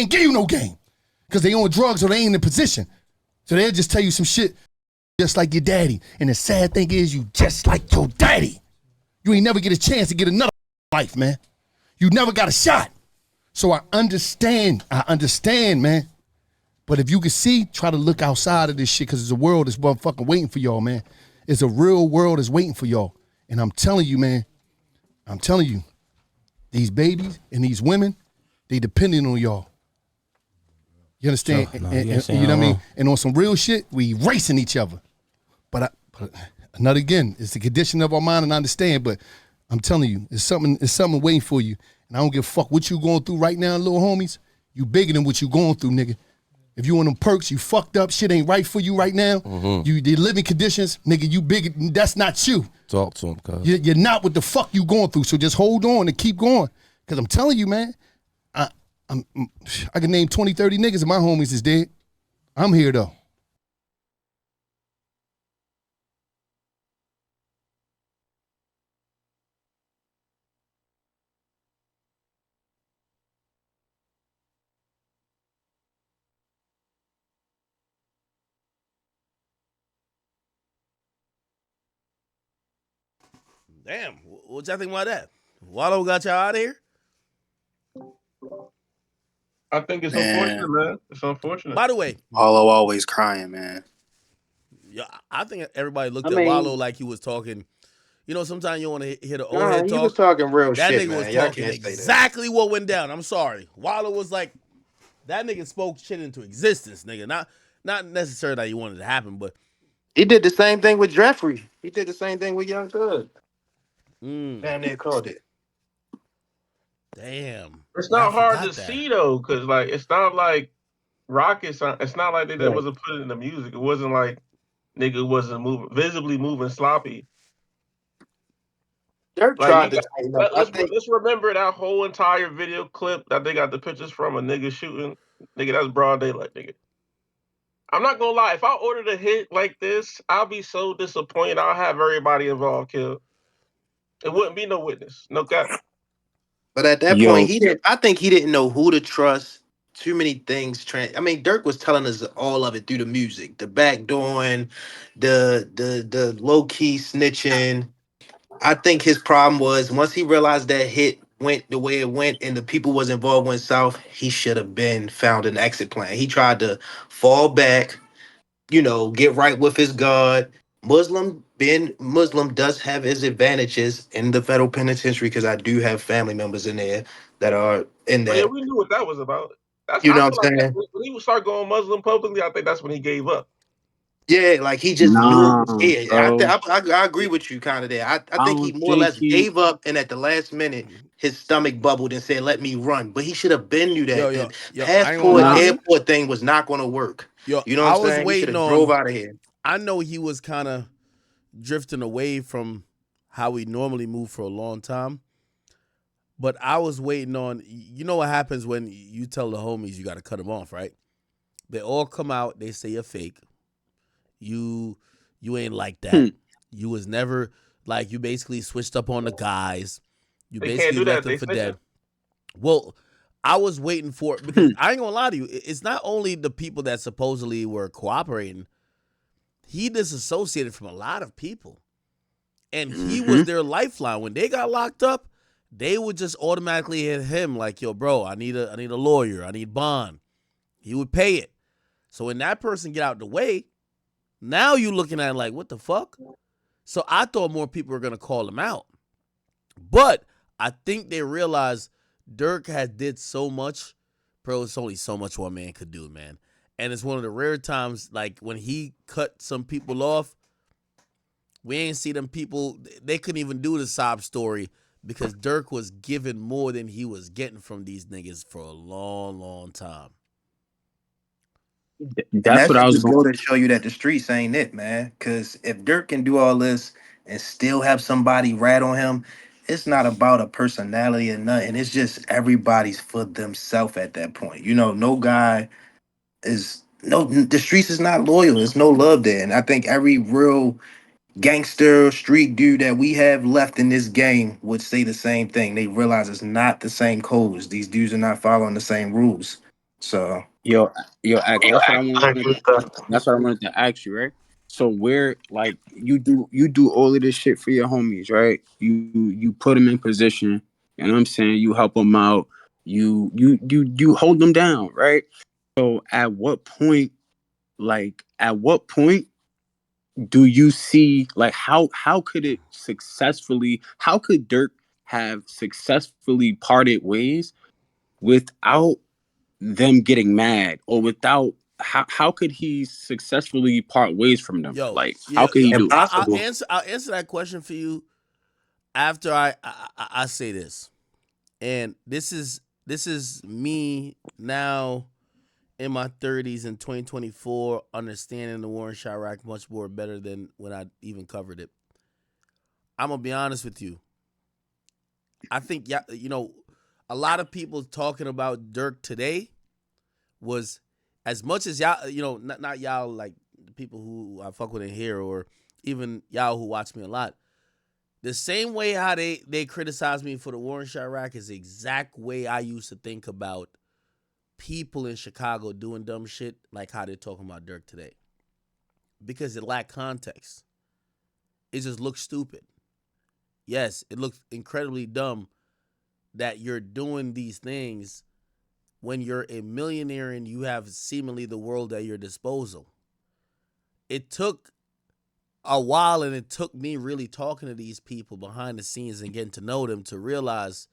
ain't give you no game because they on drugs or they ain't in position. So they'll just tell you some shit just like your daddy. And the sad thing is you just like your daddy. You ain't never get a chance to get another life, man. You never got a shot. So I understand, man. But if you can see, try to look outside of this shit because there's a world that's motherfucking waiting for y'all, man. It's a real world that's waiting for y'all. And I'm telling you, man, these babies and these women, they depending on y'all. You understand? Sure. No, and you know what I mean? And on some real shit, we racing each other. But another again, it's the condition of our mind, and I understand. But I'm telling you, it's something waiting for you. And I don't give a fuck what you going through right now, little homies. You bigger than what you going through, nigga. If you on them perks, you fucked up, shit ain't right for you right now. You the living conditions, nigga, you bigger. That's not you. Talk to him, cuz. You're not what the fuck you going through. So just hold on and keep going. Cause I'm telling you, man, I can name 20, 30 niggas and my homies is dead. I'm here though. Damn, what y'all think about that? Wallow got y'all out of here? I think it's Man, unfortunate, man. It's unfortunate. By the way, Paulo always crying, man. yeah, I think everybody looked I at Wallow mean, like he was talking. You know, sometimes you want to hear the old nah, head he was talk. talking real That shit, nigga was man. Y'all talking can't say that. exactly what went down. I'm sorry. Wallow was like, that nigga spoke shit into existence, nigga. Not necessarily that he wanted to happen, but He did the same thing with Jeffrey. He did the same thing with Young Thug. mm, Damn near called it. damn. It's Yeah, I not hard to forgot that. see though, because like it's not like Rockets. It's not like they Right. wasn't putting in the music. It wasn't like nigga wasn't visibly moving sloppy. Dirk Like tried you to got. tighten up. I think Let's remember that whole entire video clip that they got the pictures from a nigga shooting. Nigga, that's broad daylight, nigga. I'm not gonna lie. If I ordered a hit like this, I'll be so disappointed. I'll have everybody involved killed. It wouldn't be no witness. No cap. but at that point, Yo, he didn't. I think he didn't know who to trust. Too many things. I mean, Dirk was telling us all of it through the music, the backdooring, the low key snitching. I think his problem was once he realized that hit went the way it went and the people was involved went south, he should have been found an exit plan. He tried to fall back, get right with his God. Being Muslim does have his advantages in the federal penitentiary because I do have family members in there that are in Oh yeah, that. we knew what that was about. That's You I know what feel like I'm that saying? when he would start going Muslim publicly, I think that's when he gave up. Yeah, like he just knew it nah, was here. bro. I agree with you kind of there. I I think he don't more or think less he. gave up, and at the last minute, his stomach bubbled and said, "Let me run." But he should have been knew Yo, that yo, the yo, I ain't gonna passport lie to Nah, you. airport thing was not going to work. Yo, You know what I'm I was saying? He should waiting have drove on. out of here. I know he was kind of drifting away from how we normally move for a long time. But I was waiting on. You know what happens when you tell the homies you got to cut them off, right? They all come out. They say you're fake. You you ain't like that. hmm, You was never like you. Basically switched up on the guys. You They can't basically do left that. them They for snitching. dead. Well, I was waiting for it because hmm, I ain't gonna lie to you. It's not only the people that supposedly were cooperating. He disassociated from a lot of people, and he was hmm. their lifeline. When they got locked up, they would just automatically hit him like, "Yo, bro, I need a lawyer. I need bond." He would pay it. So when that person get out the way, now you looking at it like, what the fuck? So I thought more people were gonna call him out, but I think they realized Dirk had did so much, bro. It's only so much one man could do, man. And it's one of the rare times, like when he cut some people off, we ain't see them people. They couldn't even do the sob story because Dirk was giving more than he was getting from these niggas for a long, long time. And That's that what I should was just going. go to show you that the streets ain't it, man. Because if Dirk can do all this and still have somebody rat on him, it's not about a personality or nothing. It's just everybody's for themselves at that point. No guy is no the streets is not loyal. There's no love there. And I think every real gangster street dude that we have left in this game would say the same thing. They realize it's not the same codes. These dudes are not following the same rules. So Yo, Ak, yo, that's what I wanted to ask you, right? So where like you do all of this shit for your homies, right? You put them in position, you know what I'm saying? You help them out. You hold them down, right? So at what point do you see like how could Dirk have successfully parted ways without them getting mad or without how could he successfully part ways from them? Yo, Like how yeah, could he do it? impossible. I'll answer that question for you after I say this. And this is me now in my 30s in 2024, understanding the war in Chirac much more better than when I even covered it. I'm gonna be honest with you. I think yeah, a lot of people talking about Dirk today was as much as y'all, not y'all like the people who I fuck with in here or even y'all who watch me a lot. The same way how they criticize me for the war in Chirac is the exact way I used to think about people in Chicago doing dumb shit like how they're talking about Dirk today. Because it lacked context. It just looks stupid. Yes, it looks incredibly dumb that you're doing these things when you're a millionaire and you have seemingly the world at your disposal. It took a while and it took me really talking to these people behind the scenes and getting to know them to realize,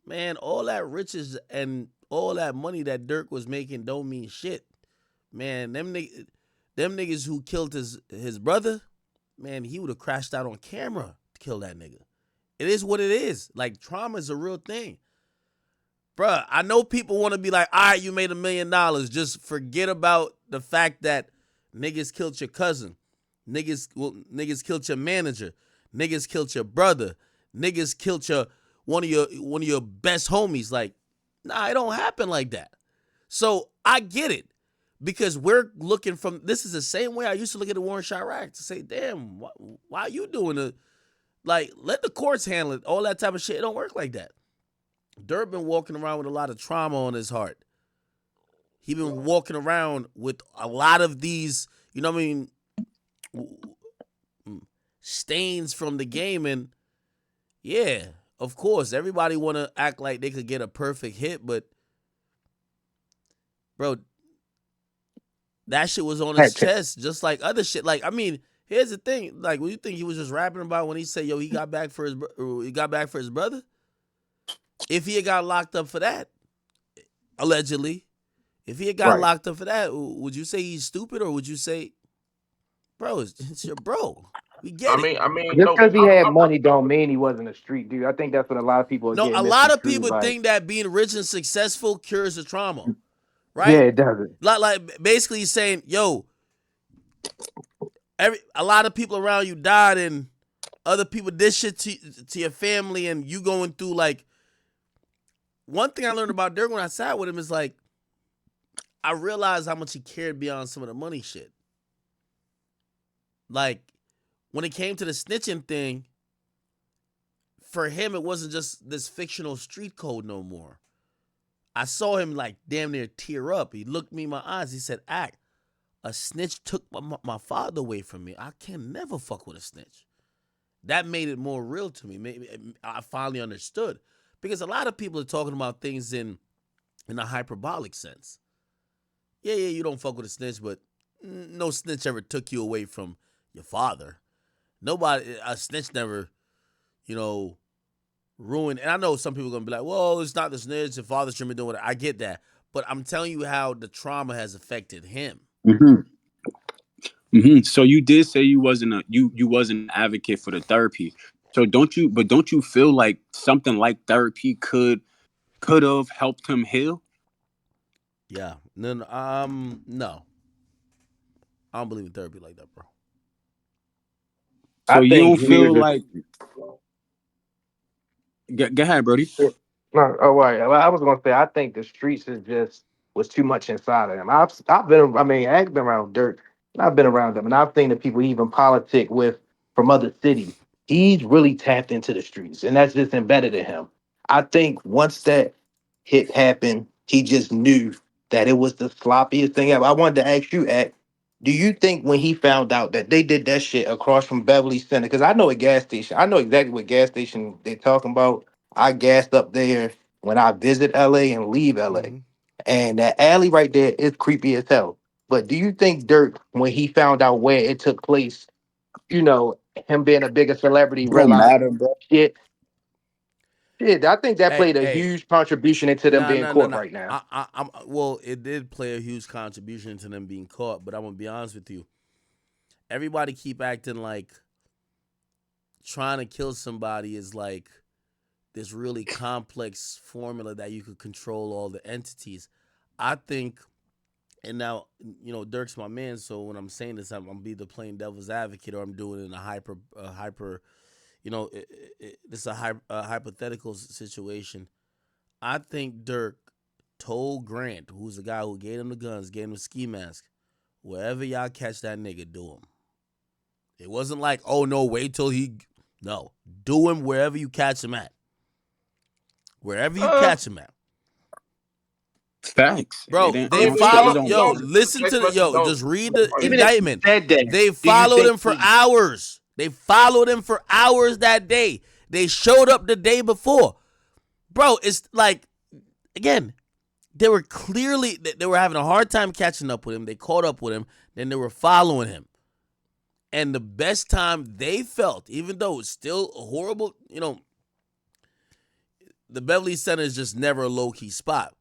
man, all that riches and all that money that Dirk was making don't mean shit. Man, them niggas who killed his brother, man, he would have crashed out on camera to kill that nigga. It is what it is. Like trauma is a real thing. Bruh, I know people want to be like, all right, you made $1 million. Just forget about the fact that niggas killed your cousin. Niggas killed your manager. Niggas killed your brother. Niggas killed one of your best homies. Like, nah, it don't happen like that. So I get it. Because we're looking from this is the same way I used to look at the Warren Chirac to say, damn, why are you doing it? Like, let the courts handle it. All that type of shit. It don't work like that. Dirk been walking around with a lot of trauma on his heart. He been walking around with a lot of these, you know what I mean, stains from the game. And yeah, of course, everybody want to act like they could get a perfect hit, but bro, that shit was on his chest, just like other shit. Like, I mean, here's the thing. Like, what you think he was just rapping about when he said, "Yo, he got back for his brother"? If he had got locked up for that, allegedly, if he had got Right. locked up for that, would you say he's stupid or would you say, bro, it's your bro? We I get it. mean, I mean, Just no, because he had money don't mean he wasn't a street dude. I think that's what a lot of people are No, getting a lot of misconstrued. people Like, think that being rich and successful cures the trauma, yeah, right? it doesn't. Like basically he's saying, yo, a lot of people around you died and other people did shit to your family and you going through like one thing I learned about Dirk when I sat with him is like I realized how much he cared beyond some of the money shit. Like when it came to the snitching thing, for him it wasn't just this fictional street code no more. I saw him like damn near tear up. He looked me in my eyes. He said, "Act, a snitch took my father away from me. I can never fuck with a snitch." That made it more real to me. Maybe I finally understood because a lot of people are talking about things in a hyperbolic sense. Yeah, you don't fuck with a snitch, but no snitch ever took you away from your father. Nobody, a snitch never, you know, ruined. And I know some people are gonna be like, "Well, it's not the snitch. The father shouldn't be doing it." I get that, but I'm telling you how the trauma has affected him. Mm-hmm. Mm-hmm. So you did say you wasn't an advocate for the therapy. So don't you feel like something like therapy could have helped him heal? Yeah, no, I don't believe in therapy like that, bro. So I you think don't he feel was like go ahead, Brody. no, oh right. Well, I was gonna say I think the streets is just was too much inside of him. I've been I mean I've been around Dirk and I've been around them and I've seen the people he even politic with from other cities. He's really tapped into the streets and that's just embedded in him. I think once that hit happened he just knew that it was the sloppiest thing ever. I wanted to ask you, at do you think when he found out that they did that shit across from Beverly Center? Because I know a gas station. I know exactly what gas station they're talking about. I gassed up there when I visit LA and leave LA. Mm-hmm. And that alley right there is creepy as hell. But do you think Dirk, when he found out where it took place, you know, him being a bigger celebrity, Don't realized matter, bro. shit, shit, I think that played a Hey, huge contribution into them nah, being nah, nah, caught nah. right now. I'm well. It did play a huge contribution to them being caught, but I'm gonna be honest with you. Everybody keep acting like trying to kill somebody is like this really complex formula that you could control all the entities. I think, and now Dirk's my man, so when I'm saying this, I'm be the plain devil's advocate, or I'm doing it in a hyper. This is a hypothetical situation. I think Dirk told Grant, who's the guy who gave him the guns, gave him the ski mask, wherever y'all catch that nigga, do him. It wasn't like, oh no, wait till he. No, do him wherever you catch him at. Wherever you catch him at. Facts. It Bro, ain't. I I they mean, don't but you say it follow. don't, don't you Yo, matter. don't listen text to the. message Yo, don't. just read the Even if he indictment. said that, They do you followed think him for hours. They followed him for hours that day. They showed up the day before. Bro, it's like, again, they were having a hard time catching up with him. They caught up with him. Then they were following him. And the best time they felt, even though it's still a horrible, the Beverly Center is just never a low-key spot.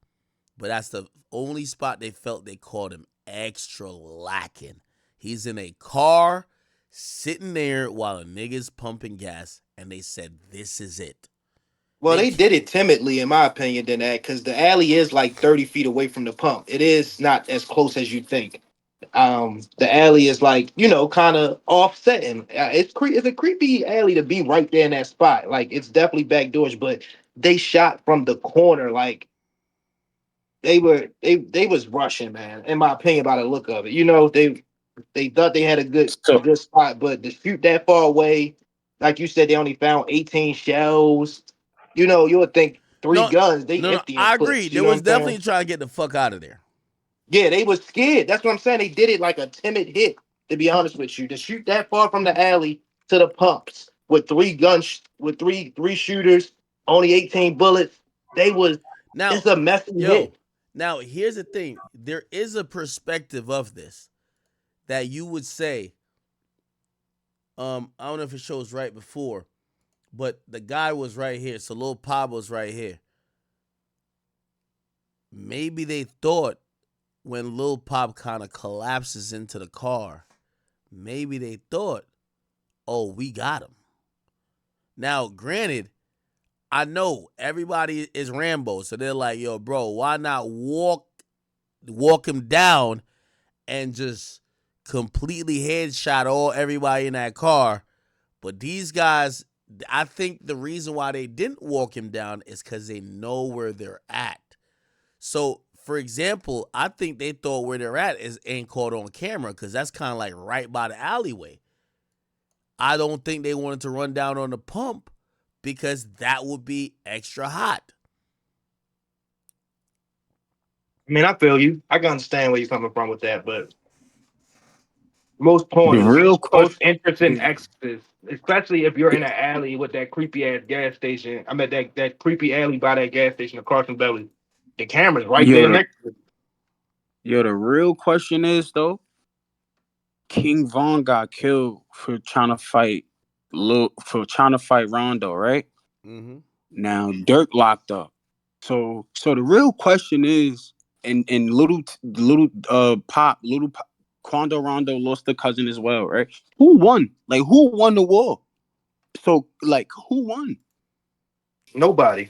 But that's the only spot they felt they caught him extra lacking. He's in a car sitting there while a nigga's pumping gas, and they said, this is it. well, They they did it timidly, in my opinion, than that, because the alley is like 30 feet away from the pump. It is not as close as you think. The alley is like, kind of offsetting. It's a creepy alley to be right there in that spot. Like, it's definitely backdoors, but they shot from the corner. Like, they was rushing, man, in my opinion, by the look of it. They thought they had a So good spot, but to shoot that far away, like you said, they only found 18 shells. You would think three no, guns, they no, emptying I agree. clips. You They know what was I'm saying? definitely trying to get the fuck out of there. Yeah, they was scared. That's what I'm saying. They did it like a timid hit, to be honest with you. To shoot that far from the alley to the pumps with three guns, with three shooters, only 18 bullets. They was Now, It's a messy yo, hit. now here's the thing. There is a perspective of this that you would say, I don't know if it shows right before, but the guy was right here. So Lil Pablo's right here. Maybe they thought when Lil Pop kind of collapses into the car, maybe they thought, oh, we got him. Now, granted, I know everybody is Rambo, so they're like, yo, bro, why not walk him down and just completely headshot everybody in that car? But these guys, I think the reason why they didn't walk him down is because they know where they're at. So, for example, I think they thought where they're at ain't caught on camera because that's kind of like right by the alleyway. I don't think they wanted to run down on the pump because that would be extra hot. I mean, I feel you. I can understand where you're coming from with that, but most the pointers, real most question, interesting the, extras, especially if you're in an alley with that creepy ass gas station. I mean, that creepy alley by that gas station across from Belly. The camera's right yo, there the, next to it. the real question is though, King Von got killed for trying to fight Rondo, right? Mm-hmm. Now Dirk locked up. So the real question is, and Quando Rondo lost the cousin as well, right? Who won? Like who won the war? So like who won? Nobody.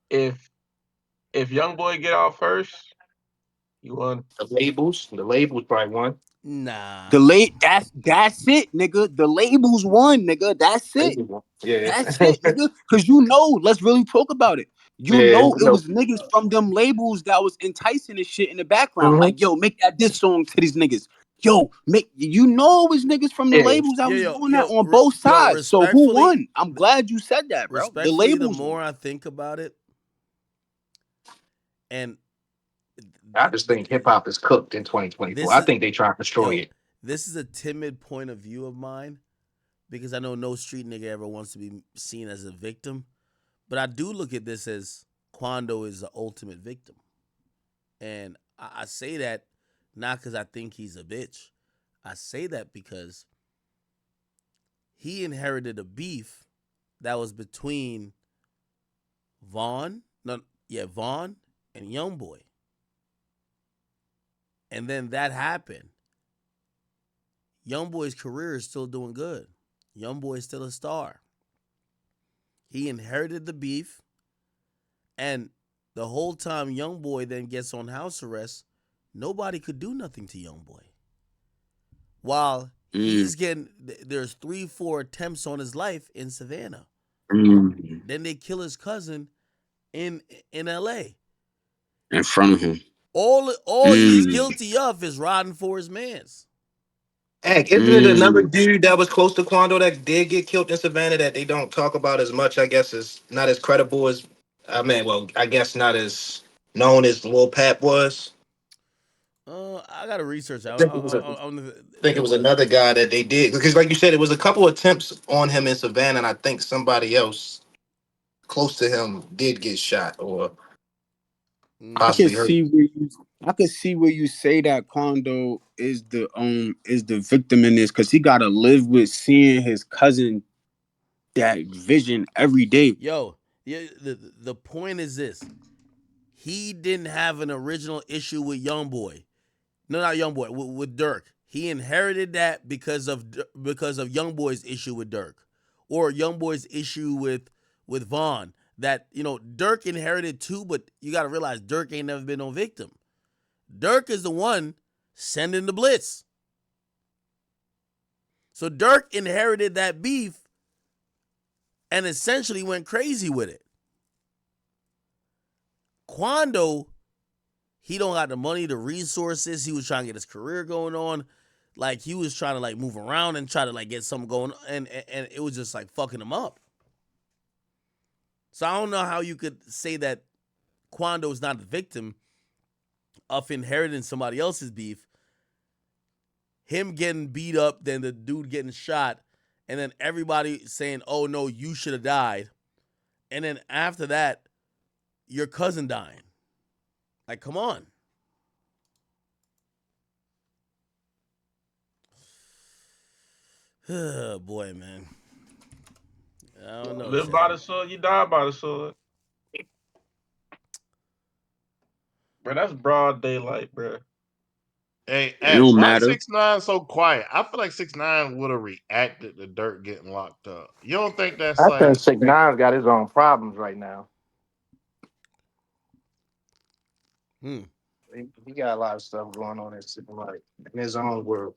If young boy get out first, you won. The labels probably won. Nah. The late that's it, nigga. The labels won, nigga. That's it. Labels won. Yeah, That's it, nigga. Cause let's really talk about it. yeah. It was niggas from them labels that was enticing this shit in the background. Mhm. Like, yo, make that diss song to these niggas. Yo, it was niggas from the Yeah. labels that Yo, was yo, doing that yo, on both yo, sides. So who respectfully, won? I'm glad you said that, bro. The respectfully, the labels won. more I think about it, And I just think hip hop is cooked in 2024. this I is think they try to destroy yo, it. this is a timid point of view of mine because I know no street nigga ever wants to be seen as a victim. But I do look at this as Quando is the ultimate victim. And I say that not because I think he's a bitch. I say that because he inherited a beef that was between Vaughn and Youngboy. And then that happened. Youngboy's career is still doing good. Youngboy is still a star. He inherited the beef, and the whole time Youngboy then gets on house arrest, nobody could do nothing to Youngboy. While he's getting, there's 3-4 attempts on his life in Savannah. Then they kill his cousin in L.A. in front of him. All he's guilty of is riding for his mans. Heck, isn't it another dude that was close to Quando that did get killed in Savannah that they don't talk about as much? I guess is not as credible as I guess not as known as Lil Pap was. I gotta research. I think it There was was. another guy that they did because, like you said, it was a couple attempts on him in Savannah, and I think somebody else close to him did get shot or I can possibly hurt. see where you say that Quando is the victim in this because he got to live with seeing his cousin that vision every day. Yo, yeah. The point is this: he didn't have an original issue with Youngboy. No, not Youngboy. With Durk, he inherited that because of Youngboy's issue with Durk, or Youngboy's issue with Vaughn. That Durk inherited too, but you got to realize Durk ain't never been no victim. Durk is the one sending the blitz. So Durk inherited that beef and essentially went crazy with it. Quando, he don't got the money, the resources. He was trying to get his career going on. Like, he was trying to, like, move around and try to, like, get something going on. And it was just, like, fucking him up. So I don't know how you could say that Quando is not the victim of inheriting somebody else's beef. Him getting beat up, then the dude getting shot, and then everybody saying, oh, no, you should have died. And then after that, your cousin dying. Like, come on. Oh, boy, man. I don't know. Live by the sword, you die by the sword. Bro, that's broad daylight, bro. Hey, It don't why matter. 6ix9ine so quiet? I feel like 6ix9ine would have reacted to Dirk getting locked up. You don't think that's I think like 6ix9ine's got his own problems right now. He got a lot of stuff going on in his own world.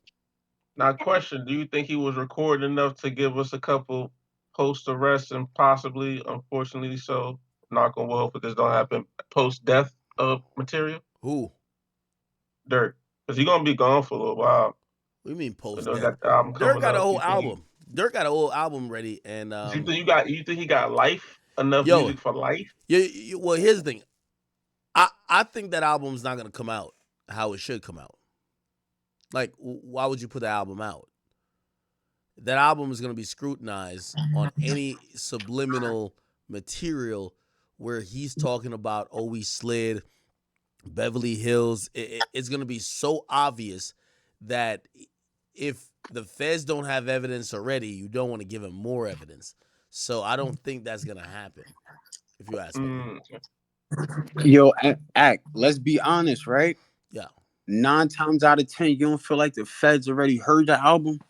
Now, question: do you think he was recording enough to give us a couple post arrest and possibly, unfortunately, so knock on wood, if this don't happen, post death material? Who? Dirk, because he's gonna be gone for a little while. What do you mean post They death? got the album Dirk coming got a up. whole album. Dirk got a whole album ready, and You think he got life enough yo, music for life? well, here's the thing. I think that album's not gonna come out how it should come out. Like, why would you put the album out? That album is gonna be scrutinized on any subliminal material where he's talking about, oh, we slid Beverly Hills. It's gonna be so obvious that if the feds don't have evidence already, you don't want to give them more evidence. So I don't think that's gonna happen. If you ask me. Yo, act. Let's be honest, right? Yeah. 9 times out of 10, you don't feel like the feds already heard the album?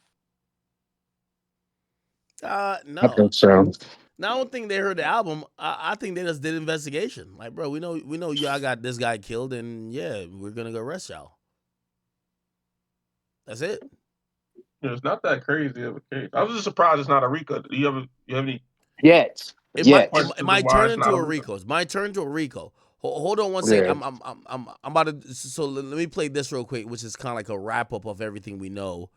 No. I think so. Now, I don't think they heard the album. I think they just did investigation. Like, bro, we know y'all got this guy killed, and yeah, we're gonna go arrest y'all. That's it. It's not that crazy of a case. I was just surprised it's not a RICO. Do you have any Yet. It questions might of why turn it's into not a a RICO? RICO. It might turn into a RICO. Hold on one second. I'm about to. So let me play this real quick, which is kind of like a wrap up of everything we know.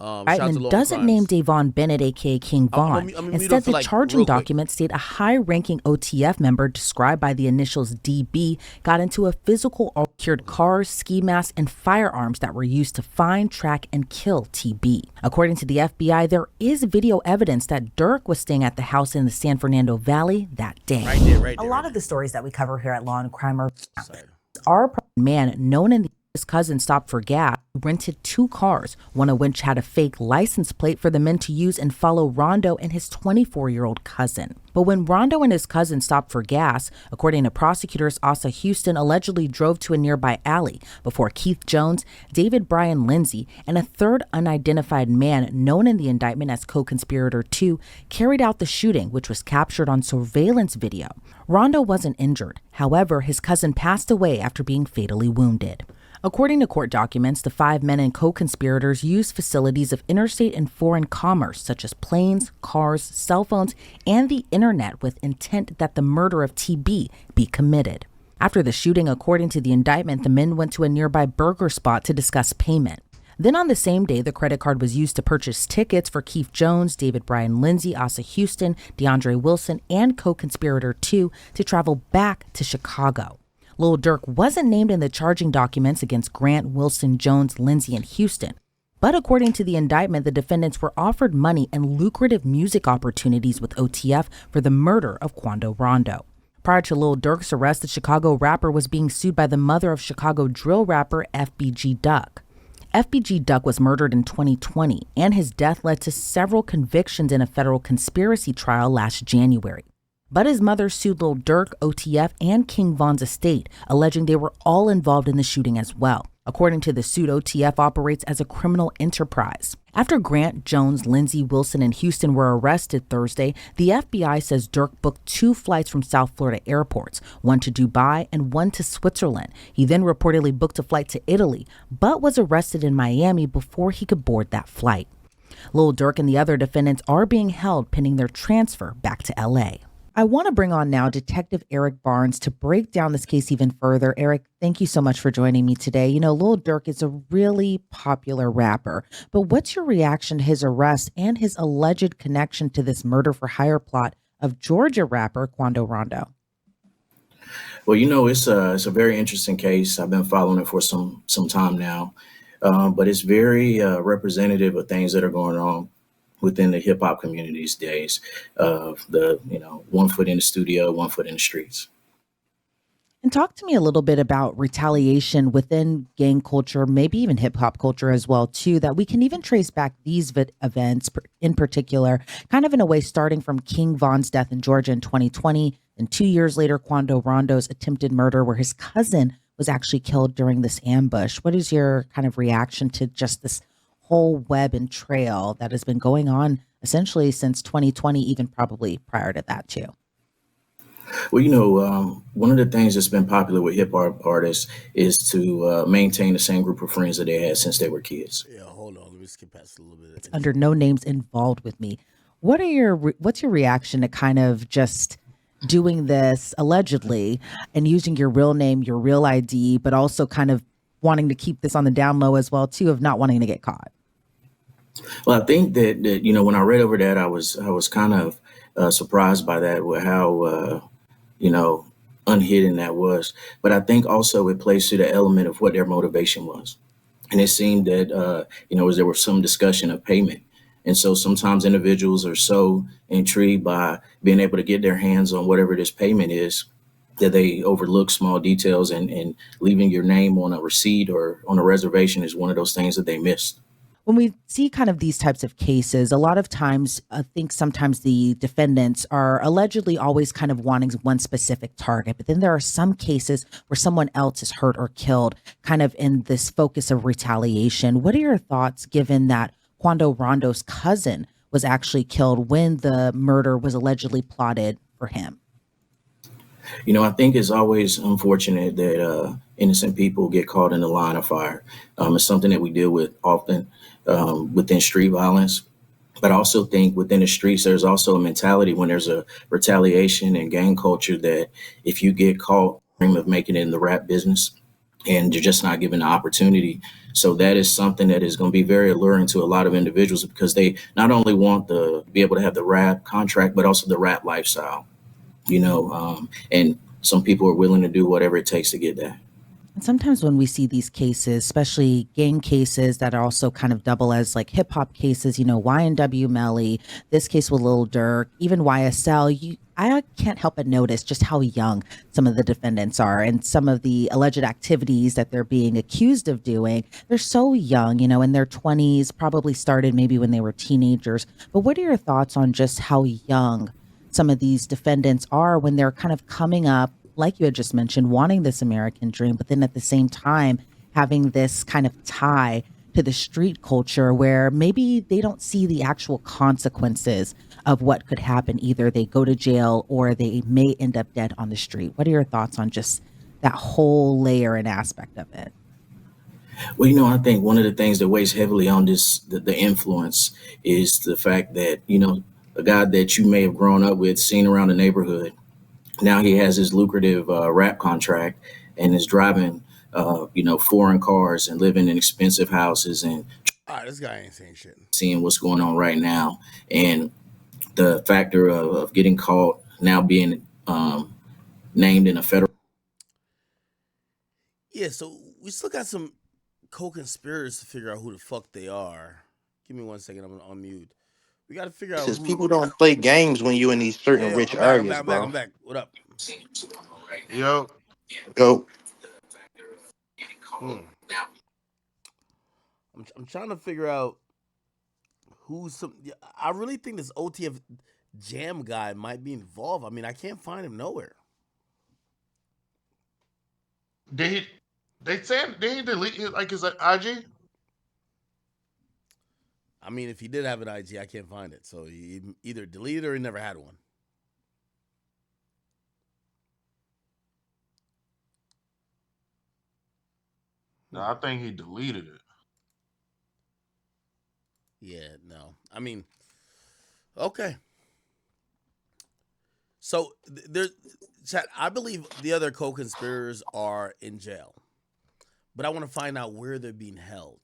Shout out to Indictment Law and doesn't name Crimes. Davon Bennett, aka King Von. I'm gonna mute Instead, up for the charging real quick. documents state a high-ranking OTF member described by the initials DB got into a physical altered cars, ski masks, and firearms that were used to find, track, and kill TB. According to the FBI, there is video evidence that Durk was staying at the house in the San Fernando Valley that day. Right there. A lot of the stories that we cover here at Law and Crime Sorry. are a man known in the his cousin stopped for gas, rented 2 cars, one of which had a fake license plate for the men to use and follow Rondo and his 24-year-old cousin. But when Rondo and his cousin stopped for gas, according to prosecutors, Asa Houston allegedly drove to a nearby alley before Keith Jones, David Brian Lindsay, and a third unidentified man known in the indictment as co-conspirator 2 carried out the shooting, which was captured on surveillance video. Rondo wasn't injured. However, his cousin passed away after being fatally wounded. According to court documents, the 5 men and co-conspirators used facilities of interstate and foreign commerce, such as planes, cars, cell phones, and the internet with intent that the murder of TB be committed. After the shooting, according to the indictment, the men went to a nearby burger spot to discuss payment. Then on the same day, the credit card was used to purchase tickets for Keith Jones, David Brian Lindsay, Asa Houston, DeAndre Wilson, and co-conspirator 2 to travel back to Chicago. Lil Durk wasn't named in the charging documents against Grant, Wilson, Jones, Lindsay, and Houston. But according to the indictment, the defendants were offered money and lucrative music opportunities with OTF for the murder of Quando Rondo. Prior to Lil Durk's arrest, the Chicago rapper was being sued by the mother of Chicago drill rapper FBG Duck. FBG Duck was murdered in 2020, and his death led to several convictions in a federal conspiracy trial last January. But his mother sued Lil Durk, OTF, and King Von's estate, alleging they were all involved in the shooting as well. According to the suit, OTF operates as a criminal enterprise. After Grant, Jones, Lindsay, Wilson, and Houston were arrested Thursday, the FBI says Durk booked 2 flights from South Florida airports, one to Dubai and one to Switzerland. He then reportedly booked a flight to Italy, but was arrested in Miami before he could board that flight. Lil Durk and the other defendants are being held pending their transfer back to LA. I want to bring on now Detective Eric Barnes to break down this case even further. Eric, thank you so much for joining me today. You know, Lil Durk is a really popular rapper, but what's your reaction to his arrest and his alleged connection to this murder for hire plot of Georgia rapper Quando Rondo? Well, you know, it's a very interesting case. I've been following it for some time now, but it's very representative of things that are going on within the hip hop community these days, of the, you know, 1 foot in the studio, 1 foot in the streets. And talk to me a little bit about retaliation within gang culture, maybe even hip hop culture as well, too, that we can even trace back these events in particular, kind of in a way, starting from King Von's death in Georgia in 2020, and 2 years later, Quando Rondo's attempted murder, where his cousin was actually killed during this ambush. What is your kind of reaction to just this whole web and trail that has been going on essentially since 2020, even probably prior to that too? Well, you know, one of the things that's been popular with hip hop artists is to maintain the same group of friends that they had since they were kids. Yeah, hold on. Let me skip past a little bit. It's under no names involved with me. What's your reaction to kind of just doing this allegedly and using your real name, your real ID, but also kind of wanting to keep this on the down low as well too, of not wanting to get caught? Well, I think that you know, when I read over that, I was kind of surprised by that, with how you know, unhidden that was. But I think also it plays to the element of what their motivation was, and it seemed that you know, as there was some discussion of payment, and so sometimes individuals are so intrigued by being able to get their hands on whatever this payment is that they overlook small details, and leaving your name on a receipt or on a reservation is one of those things that they missed. When we see kind of these types of cases, a lot of times, I think sometimes the defendants are allegedly always kind of wanting one specific target. But then there are some cases where someone else is hurt or killed, kind of in this focus of retaliation. What are your thoughts, given that Quando Rondo's cousin was actually killed when the murder was allegedly plotted for him? You know, I think it's always unfortunate that innocent people get caught in the line of fire. It's something that we deal with often within street violence. But I also think within the streets, there's also a mentality when there's a retaliation and gang culture that if you get caught, dream of making it in the rap business, and you're just not given the opportunity. So that is something that is going to be very alluring to a lot of individuals because they not only want to be able to have the rap contract, but also the rap lifestyle, and some people are willing to do whatever it takes to get that. And sometimes when we see these cases, especially gang cases that are also kind of double as like hip hop cases, YNW Melly, this case with Lil Durk, even YSL, I can't help but notice just how young some of the defendants are and some of the alleged activities that they're being accused of doing. They're so young, in their 20s, probably started maybe when they were teenagers. But what are your thoughts on just how young some of these defendants are when they're kind of coming up, like you had just mentioned, wanting this American dream, but then at the same time having this kind of tie to the street culture where maybe they don't see the actual consequences of what could happen. Either they go to jail or they may end up dead on the street. What are your thoughts on just that whole layer and aspect of it? Well, I think one of the things that weighs heavily on the influence is the fact that, a guy that you may have grown up with, seen around the neighborhood, now he has his lucrative rap contract and is driving, foreign cars and living in expensive houses and All right, this guy ain't saying shit. seeing what's going on right now. And the factor of getting caught, now being named in a federal. Yeah, so we still got some co-conspirators to figure out who the fuck they are. Give me 1 second. I'm gonna unmute. We got to figure out Says who. people don't play games when you in these certain Yo, rich I'm back. I'm back. areas, I'm back. bro. I'm back. What up? Yo. Go. Hmm. I'm trying to figure out who's some. Yeah, I really think this OTF Jam guy might be involved. I mean, I can't find him nowhere. Did he? They said did he delete his IG? I mean, if he did have an IG, I can't find it. So he either deleted or he never had one. No, I think he deleted it. Yeah, no. I mean, okay. So there's, chat. I believe the other co-conspirators are in jail, but I want to find out where they're being held.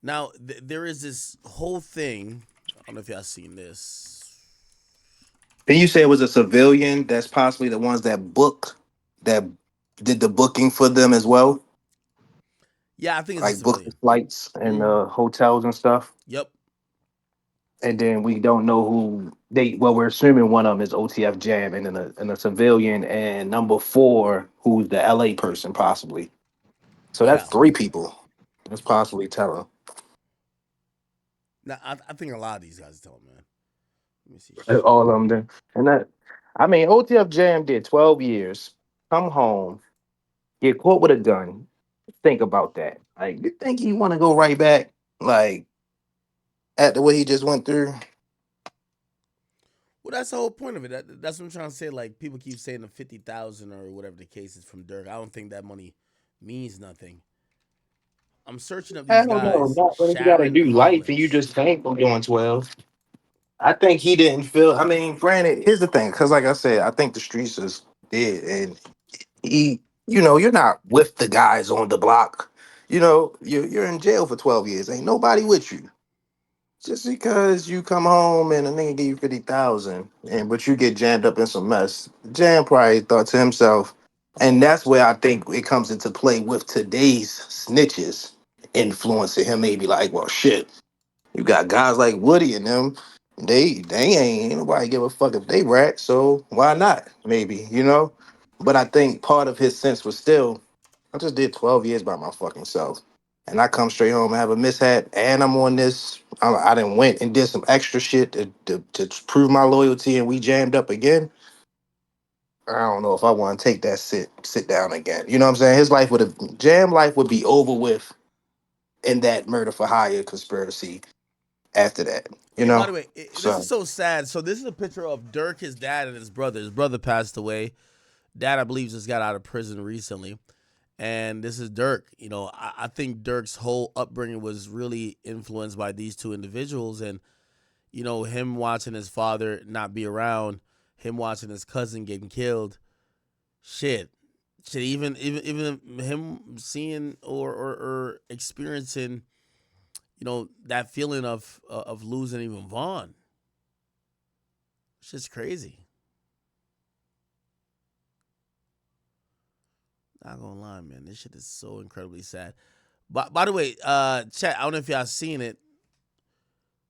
Now, there is this whole thing. I don't know if y'all seen this. Then you say it was a civilian that's possibly the ones that did the booking for them as well, Yeah, I think it's a like booked the civilian. flights and Mm, the hotels and stuff. yep. And then we don't know who they. Well, we're assuming one of them is OTF Jam, and then a civilian, and number four, who's the LA person possibly. So that's Yeah. three people. That's possibly telling. Now, I think a lot of these guys tell him, man. Let me see. Shit. All of them then. And that, I mean, OTF Jam did 12 years, come home, get caught with a gun. Think about that. Like, you think he want to go right back, like, at the way he just went through? Well, that's the whole point of it. That's what I'm trying to say. Like, people keep saying the 50,000 or whatever the case is from Dirk. I don't think that money means nothing. I'm searching up I these don't know. guys. Not when you got to Sharon do life and you Hollins. just ain't doing 12. I think he didn't feel. I mean, granted, here's the thing, because like I said, I think the streets is dead, and he, you're not with the guys on the block. You're in jail for 12 years. Ain't nobody with you. Just because you come home and a nigga give you 50,000, and but you get jammed up in some mess, Jam probably thought to himself, and that's where I think it comes into play with today's snitches influencing him. Maybe like, well, shit. You got guys like Woody and them. They ain't nobody give a fuck if they rat. So why not? Maybe. But I think part of his sense was still, I just did 12 years by my fucking self, and I come straight home and have a mishap, and I'm on this. I done went and did some extra shit to prove my loyalty, and we jammed up again. I don't know if I want to take that sit down again. You know what I'm saying? His life would have jam life would be over with in that murder for hire conspiracy after that. You Hey, by know? the way, this is So so sad. So this is a picture of Dirk, his dad, and his brother. His brother passed away. Dad, I believe, just got out of prison recently. And this is Dirk. I think Dirk's whole upbringing was really influenced by these two individuals. And, him watching his father not be around, him watching his cousin getting killed. Shit. Shit, even him seeing or experiencing, that feeling of losing even Vaughn. It's just crazy. Not gonna lie, man. This shit is so incredibly sad. But by the way, chat, I don't know if y'all seen it.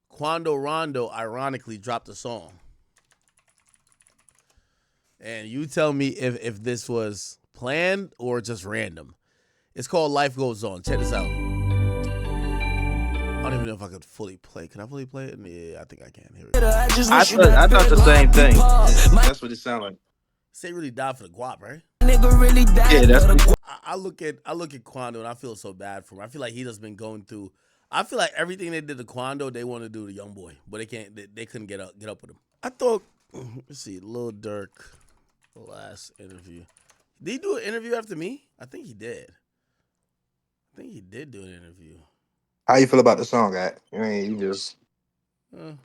Quando Rondo ironically dropped a song. And you tell me if this was planned or just random. It's called Life Goes On. Check this out. I don't even know if I could fully play. Can I fully play it? Yeah, I think I can. Here we go. I thought the same thing. That's what it sounded like. Say really died for the guap, right? Yeah, that's what I look at Quando and I feel so bad for him. I feel like he just been going through. I feel like everything they did to Quando, they want to do to Young Boy, but they can't. They couldn't get up with him. I thought. Let's see, Lil Durk, last interview. Did he do an interview after me? I think he did. I think he did do an interview. How you feel about the song, At? I mean, you just It's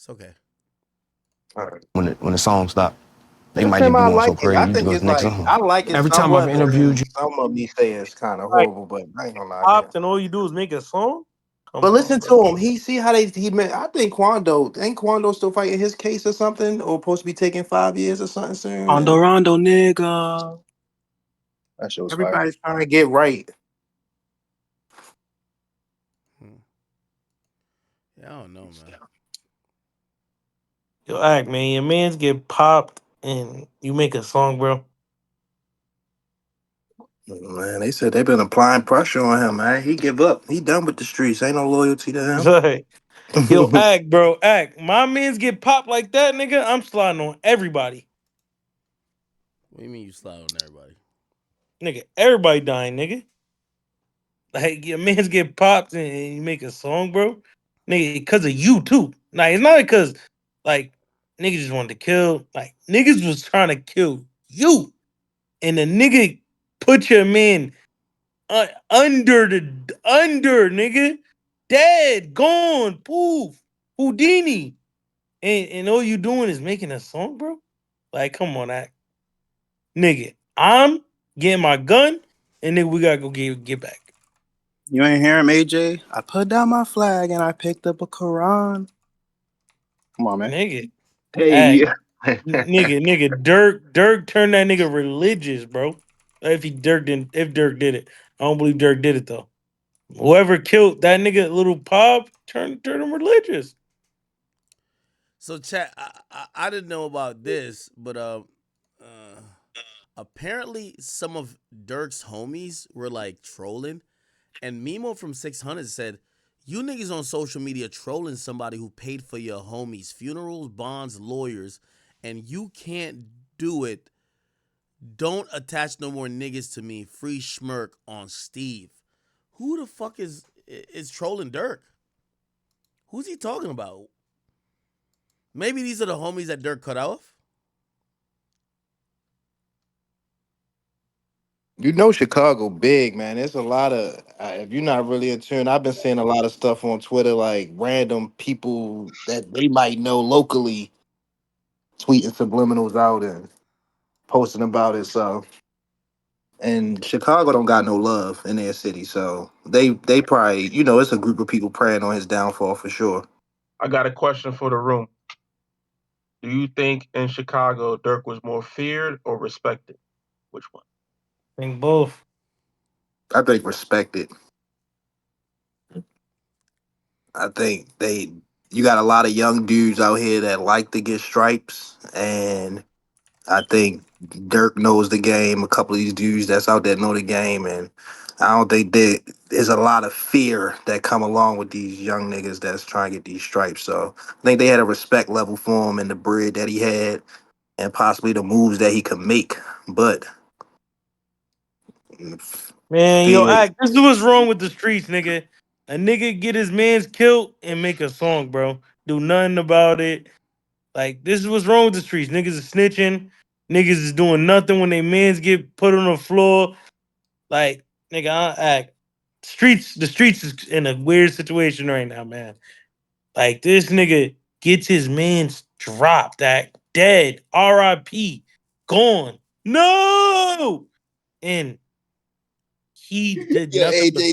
okay. all right. When the song stopped, they With might just him, be I going so like it. crazy. I You just think go to it's the next like song. I like it. Every time I've Somewhat, but interviewed you, some of me say it's kind of Like horrible. But I ain't gonna lie. popped and all you do is make a song. Come But on, listen bro. to him. He see how he met. I think Quando ain't Quando still fighting his case or something, or supposed to be taking 5 years or something soon. Rondo, Rondo, nigga. That shit was fire. Everybody's trying to get right. Yeah, I don't know, man. Yo, act man, your man's get popped and you make a song, bro. Man, they said they've been applying pressure on him, man. He give up. He done with the streets. Ain't no loyalty to Like, yo, him. act, bro, act. My man's get popped like that, nigga. I'm sliding on everybody, What do you mean you slide on everybody? nigga. Everybody dying, nigga. Like your man's get popped and you make a song, bro, nigga, because of you too. Like it's not because like niggas just wanted to kill. Like niggas was trying to kill you, and the nigga put your man under nigga, dead, gone, poof, Houdini, and all you doing is making a song, bro. Like, come on, act, nigga. I'm getting my gun, and then we gotta go get back, You ain't hear him, AJ? I put down my flag and I picked up a Quran. Come on, man. nigga. Hey, Act, nigga. Dirk turned that nigga religious, bro. If Dirk did it, I don't believe Dirk did it though. Whoever killed that nigga, little Pop, turned him religious. So, chat, I didn't know about this, but apparently some of Dirk's homies were like trolling, and Mimo from 600 said, "You niggas on social media trolling somebody who paid for your homies' funerals, bonds, lawyers, and you can't do it. Don't attach no more niggas to me. Free schmirk on Steve." Who the fuck is trolling Dirk? Who's he talking about? Maybe these are the homies that Dirk cut off. you know Chicago big, man. There's a lot of if you're not really in tune, I've been seeing a lot of stuff on Twitter, like random people that they might know locally tweeting subliminals out and posting about it. So, and Chicago don't got no love in their city, so they probably it's a group of people praying on his downfall for sure. I got a question for the room. Do you think in Chicago Dirk was more feared or respected? Which one? I think both. I think respected. I think you got a lot of young dudes out here that like to get stripes, and I think Dirk knows the game. A couple of these dudes that's out there know the game, and I don't think there's a lot of fear that come along with these young niggas that's trying to get these stripes. So I think they had a respect level for him and the bread that he had, and possibly the moves that he could make. But Man, yo, fear, act. This is what's wrong with the streets, nigga. A nigga get his man's killed and make a song, bro. Do nothing about it. Like, this is what's wrong with the streets. Niggas is snitching. Niggas is doing nothing when their mans get put on the floor. Like, nigga, I act. The streets is in a weird situation right now, man. Like, this nigga gets his man's dropped, act dead. R.I.P. Gone. No, and he did Yo, nothing AJ,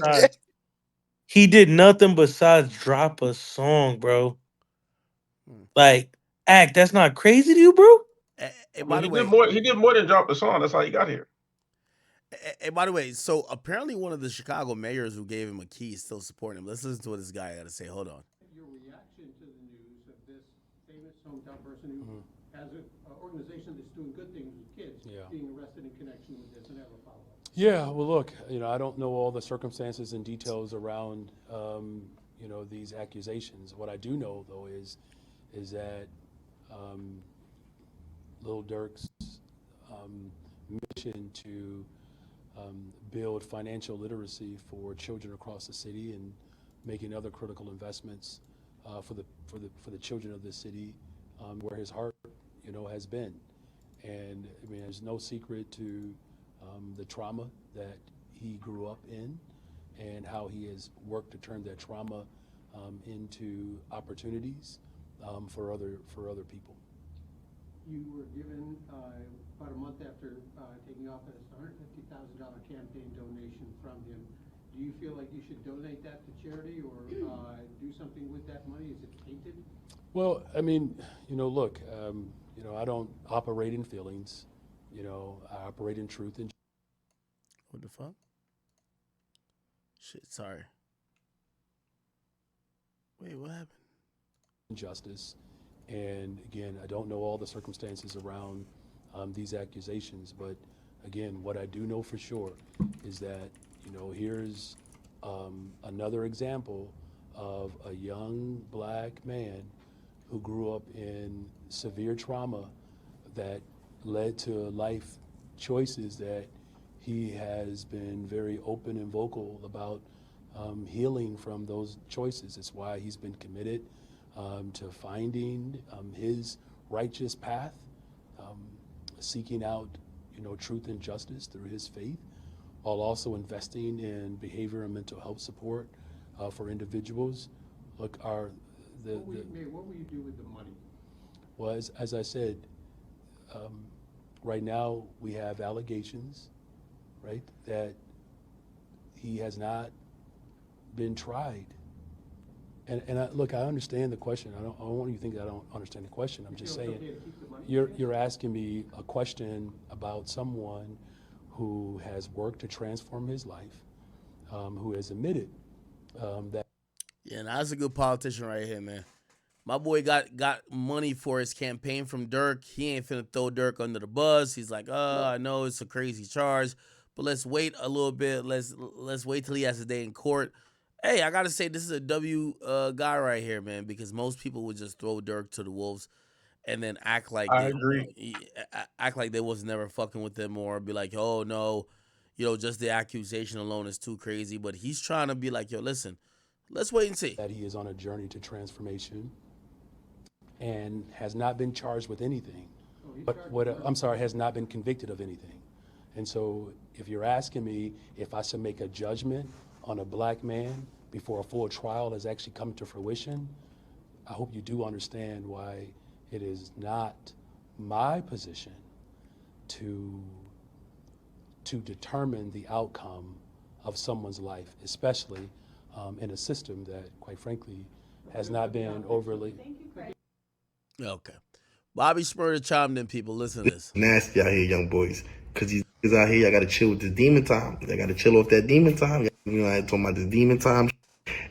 besides drop a song, bro. Hmm. Like, act, that's not crazy to you, bro? Hey, I by mean, the he did way, more. He did more than drop a song. That's how he got here. so apparently one of the Chicago mayors who gave him a key is still supporting him. Let's listen to what this guy got to say. Hold on. Your reaction to the news of this famous hometown person who has an organization that's doing good things with kids being arrested in connection with this and have a follow-up? Yeah, well, look, I don't know all the circumstances and details around, these accusations. What I do know, though, is that Lil Durk's mission to build financial literacy for children across the city and making other critical investments for the children of this city, where his heart, has been. And I mean, there's no secret to the trauma that he grew up in and how he has worked to turn that trauma into opportunities for other people. You were given about a month after taking office a $150,000 campaign donation from him. Do you feel like you should donate that to charity or do something with that money? Is it tainted? Well, I mean, look, I don't operate in feelings. I operate in truth and What the fuck? Shit, sorry. Wait, what happened? justice. And again, I don't know all the circumstances around these accusations, but again, what I do know for sure is that, here's another example of a young black man who grew up in severe trauma that led to life choices that he has been very open and vocal about healing from those choices. It's why he's been committed to finding his righteous path, seeking out, truth and justice through his faith, while also investing in behavior and mental health support for individuals. Look, what will you do with the money? Well, as I said, right now we have allegations, right, that he has not been tried. And look, I understand the question. I don't want you to think that I don't understand the question. I'm just saying, you're asking me a question about someone who has worked to transform his life, who has admitted that. Yeah, now that's a good politician right here, man. My boy got money for his campaign from Durk. He ain't finna throw Durk under the bus. He's like, I know it's a crazy charge, but let's wait a little bit. Let's wait till he has a day in court. Hey, I gotta say, this is a W guy right here, man, because most people would just throw Durk to the wolves and then act like I agree. act like they was never fucking with them, or be like, oh no, just the accusation alone is too crazy. But he's trying to be like, yo, listen, let's wait and see. That he is on a journey to transformation and has not been charged with anything. Has not been convicted of anything. And so if you're asking me if I should make a judgment on a black man before a full trial has actually come to fruition, I hope you do understand why it is not my position to determine the outcome of someone's life, especially in a system that, quite frankly, has not been overly. Okay. Bobby Shmurda chimed in, people. Listen to this. Nasty out here, young boys. Because these niggas out here, I got to chill with this demon time. I got to chill off that demon time. I ain't talking about this demon time.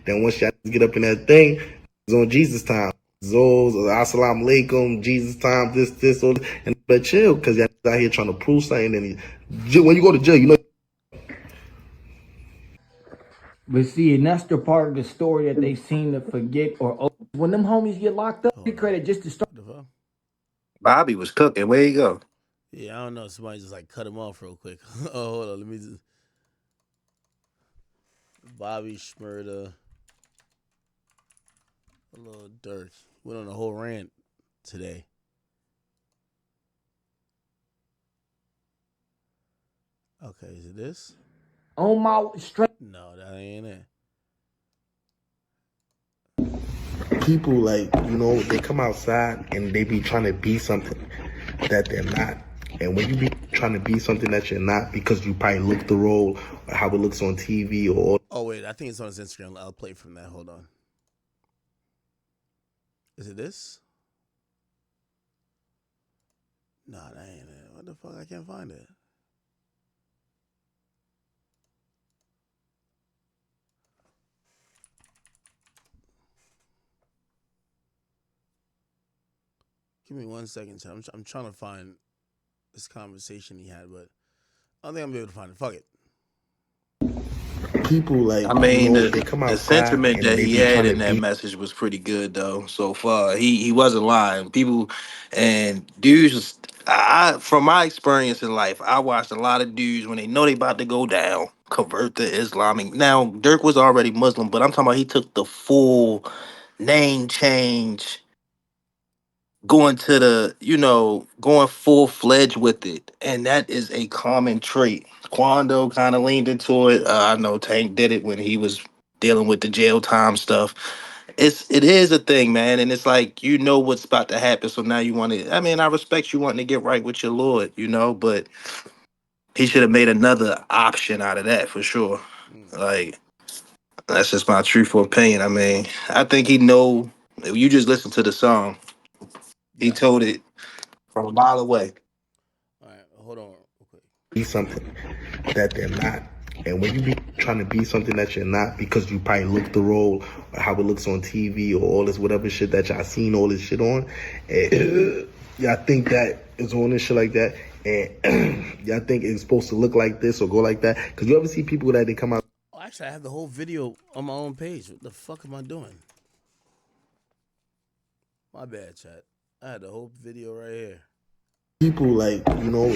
Then once y'all get up in that thing, it's on Jesus time. Zos, assalamu alaikum, Jesus time, this, all this. And but chill, because y'all out here trying to prove something. And when you go to jail, But see, and that's the part of the story that they seem to forget or when them homies get locked up, get credit just to start. Bobby was cooking. Where you go? Yeah, I don't know. Somebody just like cut him off real quick. Oh, hold on. Let me just. Bobby Shmurda. Lil Durk. Went on a whole rant today. Okay, is it this? On my strength. No, that ain't it. people they come outside and they be trying to be something that they're not. And when you be trying to be something that you're not because you probably look the role or how it looks on TV or. Oh wait, I think it's on his Instagram. I'll play from that. Hold on. Is it this? Nah, that ain't it. What the fuck? I can't find it. Give me 1 second, chat. I'm trying to find this conversation he had, but I don't think I'm gonna be able to find it. Fuck it. People like, I mean, they come the outside sentiment and that they he be had trying to in that be message was pretty good though. So far, he wasn't lying. People and dudes, from my experience in life, I watched a lot of dudes when they know they about to go down convert to Islamic. Now Dirk was already Muslim, but I'm talking about he took the full name change, going to the, going full fledged with it. And that is a common trait. Quando kind of leaned into it. I know Tank did it when he was dealing with the jail time stuff. It is a thing, man. And it's like, what's about to happen. So now you want to, I mean, I respect you wanting to get right with your Lord, but he should have made another option out of that for sure. Like, that's just my truthful opinion. I mean, I think he know, if you just listen to the song, he told it from a mile away. All right, hold on real quick. be something that they're not. And when you be trying to be something that you're not because you probably look the role or how it looks on TV or all this whatever shit that y'all seen all this shit on, and y'all think that is on this shit like that, and y'all think it's supposed to look like this or go like that. Because you ever see people that they come out. Oh, actually, I have the whole video on my own page. What the fuck am I doing? My bad, chat. I had the whole video right here. People like,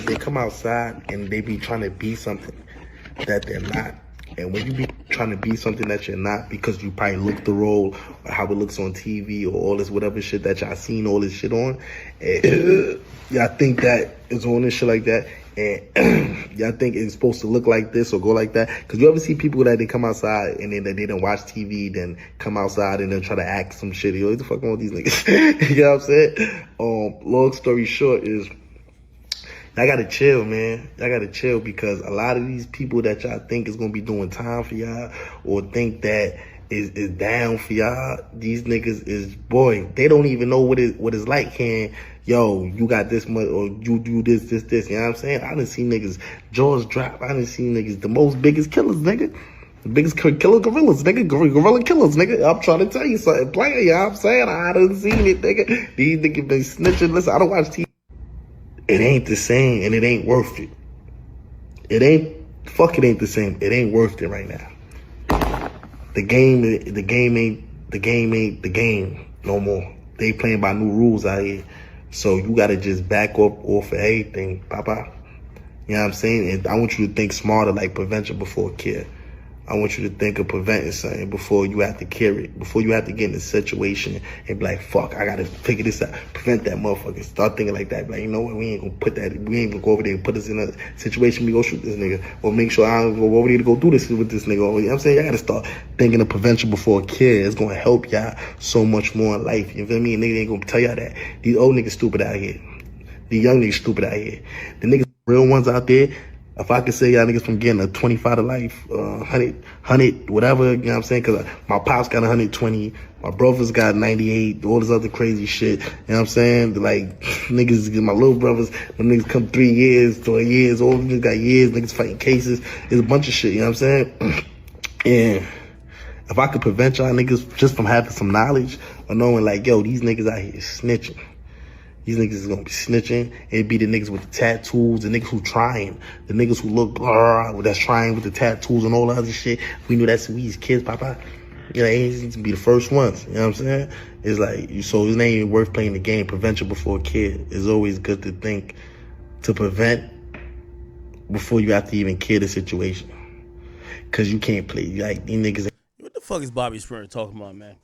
they come outside and they be trying to be something that they're not. And when you be trying to be something that you're not because you probably look the role or how it looks on TV or all this whatever shit that y'all seen all this shit on, and y'all think that it's on this shit like that, and y'all think it's supposed to look like this or go like that. Because you ever see people that they come outside and then they don't watch TV, then come outside and then try to act some shit. Yo, what the fuck on with these niggas? You know what I'm saying? Long story short is, y'all gotta chill, man. Y'all gotta chill because a lot of these people that y'all think is gonna be doing time for y'all or think that is down for y'all, these niggas is, boy, they don't even know what it's like. You got this much or you do this, you know what I'm saying? I done seen niggas jaws drop. I done seen niggas, the most biggest killers, nigga. The biggest killer gorillas, nigga. Gorilla killers, nigga. I'm trying to tell you something. Player, you know what I'm saying? I done seen it, nigga. These niggas been snitching. Listen, I don't watch TV. It ain't the same and it ain't worth it. It ain't the same. It ain't worth it right now. The game ain't the game no more. They playing by new rules out here. So you gotta just back up off of everything, papa. You know what I'm saying? And I want you to think smarter, like prevention before care. I want you to think of preventing something before you have to carry it, before you have to get in a situation and be like, fuck, I gotta figure this out. Prevent that motherfucker. Start thinking like that. Like, you know what? We ain't gonna go over there and put us in a situation we go shoot this nigga. Or make sure I don't go over there to go do this with this nigga. You know what I'm saying? Y'all gotta start thinking of prevention before care. It's gonna help y'all so much more in life. You feel me? Niggas ain't gonna tell y'all that. These old niggas stupid out here. These young niggas stupid out here. The niggas real ones out there, if I could say y'all niggas from getting a 25 to life, 100, whatever, you know what I'm saying? Cause my pops got 120, my brothers got 98, all this other crazy shit, you know what I'm saying? Like, niggas, my little brothers, when niggas come 3 years, 4 years, all niggas got years, niggas fighting cases, it's a bunch of shit, you know what I'm saying? And if I could prevent y'all niggas just from having some knowledge or knowing like, yo, these niggas out here snitching. These niggas is gonna be snitching. It'd be the niggas with the tattoos, the niggas who trying, the niggas who look that's trying with the tattoos and all the other shit. We knew that's we as kids, papa. You know, it needs to be the first ones. You know what I'm saying? It's like, so it's not even worth playing the game. Prevention before kid. It's always good to think to prevent before you have to even kill the situation. Cause you can't play like these niggas. What the fuck is Bobby Sprint talking about, man?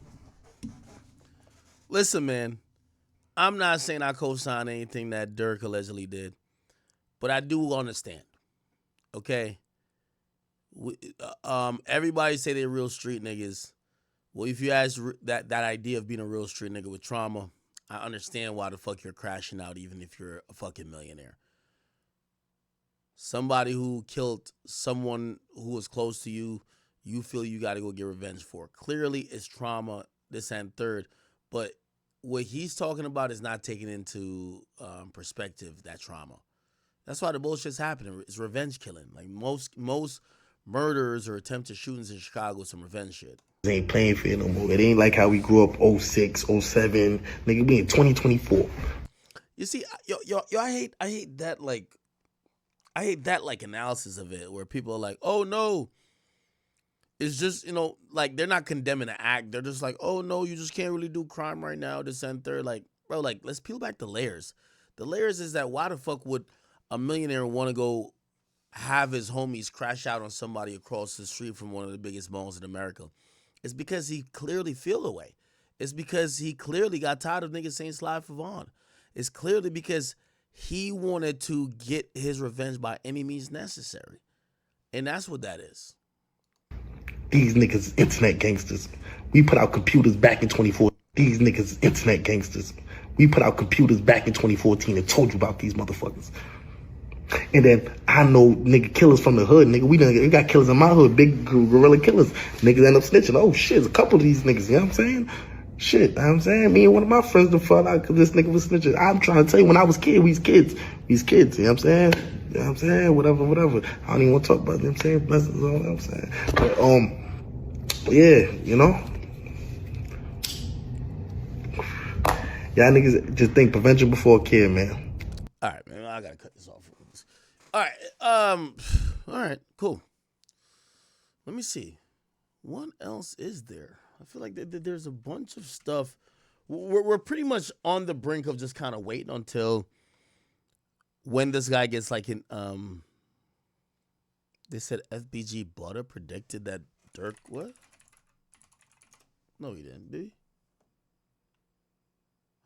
Listen, man. I'm not saying I co-sign anything that Durk allegedly did, but I do understand. Okay, everybody say they're real street niggas. Well, if you ask that idea of being a real street nigga with trauma, I understand why the fuck you're crashing out, even if you're a fucking millionaire. somebody who killed someone who was close to you, you feel you got to go get revenge for. Clearly, it's trauma, this and third. But what he's talking about is not taking into perspective that trauma. That's why the bullshit's happening. It's revenge killing. Like most murders or attempted shootings in Chicago, some revenge shit. It ain't playing fair no more. It ain't like how we grew up 06, 07. Nigga, we in 2024. You see, yo, I hate that like analysis of it where people are like, oh no, it's just, like they're not condemning the act. They're just like, oh no, you just can't really do crime right now, this and third. Like, bro, like let's peel back the layers. The layers is that why the fuck would a millionaire want to go have his homies crash out on somebody across the street from one of the biggest malls in America? It's because he clearly feel away. It's because he clearly got tired of niggas saying slide for Vaughn. It's clearly because he wanted to get his revenge by any means necessary. And that's what that is. These niggas internet gangsters. We put out computers back in 2014. These niggas internet gangsters. We put out computers back in 2014 and told you about these motherfuckers. And then I know nigga killers from the hood, nigga. We got killers in my hood, big gorilla killers. Niggas end up snitching. Oh shit, there's a couple of these niggas, you know what I'm saying? Shit, you know what I'm saying? Me and one of my friends done fought out because this nigga was snitching. I'm trying to tell you, when I was kid, we was kids. We was kids, you know what I'm saying? You know what I'm saying? Whatever. I don't even want to talk about it, you know what I'm saying? Blessings, all that I'm saying. But, yeah, you know? Y'all niggas just think prevention before care, man. All right, man, I gotta cut this off. All right, cool. Let me see. What else is there? I feel like there's a bunch of stuff. We're pretty much on the brink of just kind of waiting until when this guy gets like in. They said FBG Butter predicted that Durk what? No, he didn't. Did he?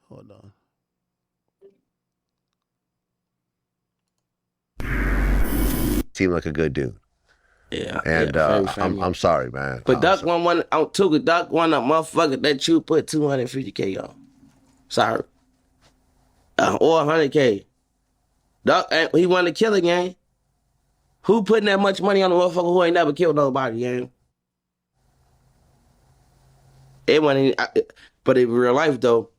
Hold on. Seemed like a good dude. Yeah. And I'm sorry, man. But Duck one on Tuga, Duck one a motherfucker that you put $250K on. Sorry. Or $100K. Duck, he wanted to kill a gang. Who putting that much money on a motherfucker who ain't never killed nobody, gang? It wasn't, but in real life though,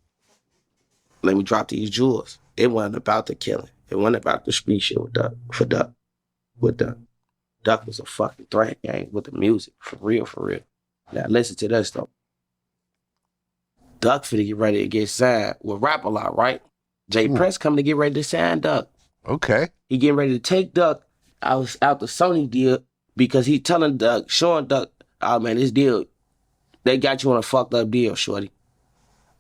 let me drop these jewels. It wasn't about the killing. It wasn't about the street shit with Duck. With Duck. Duck was a fucking threat, gang, with the music. For real. Now listen to this though. Duck finna get ready to get signed with Rap A Lot, right? Jay Prince coming to get ready to sign Duck. Okay. He getting ready to take Duck out the Sony deal because he telling Duck, showing Duck, oh man, this deal, they got you on a fucked up deal, shorty.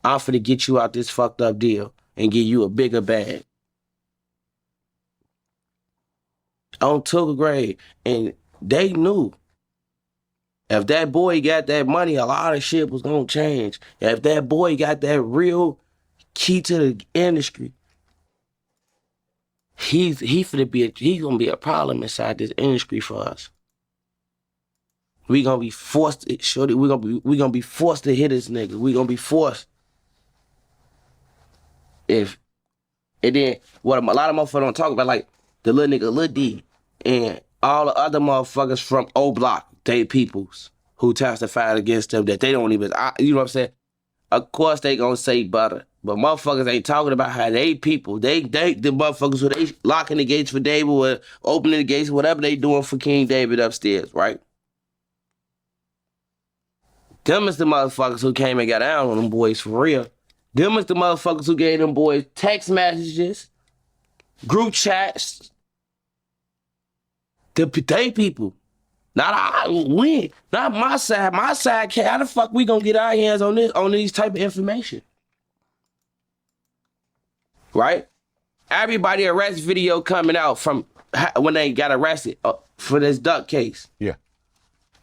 I'm finna get you out this fucked up deal and give you a bigger bag. On Tuga grade, and they knew if that boy got that money, a lot of shit was gonna change. If that boy got that real key to the industry, he's gonna be a problem inside this industry for us. We gonna be forced, shorty. We gonna be forced to hit this nigga. We gonna be forced. And then what a lot of motherfuckers don't talk about, like the little nigga Lil D and all the other motherfuckers from O Block, they peoples who testified against them that they don't even, you know what I'm saying? Of course they gonna say Butter, but motherfuckers ain't talking about how they people, the motherfuckers who they locking the gates for David or opening the gates, whatever they doing for King David upstairs, right? Them is the motherfuckers who came and got down on them boys for real. Them is the motherfuckers who gave them boys text messages, group chats. They people. Not my side. My side, how the fuck we gonna get our hands on these type of information? Right? Everybody arrest video coming out from when they got arrested for this Duck case. Yeah.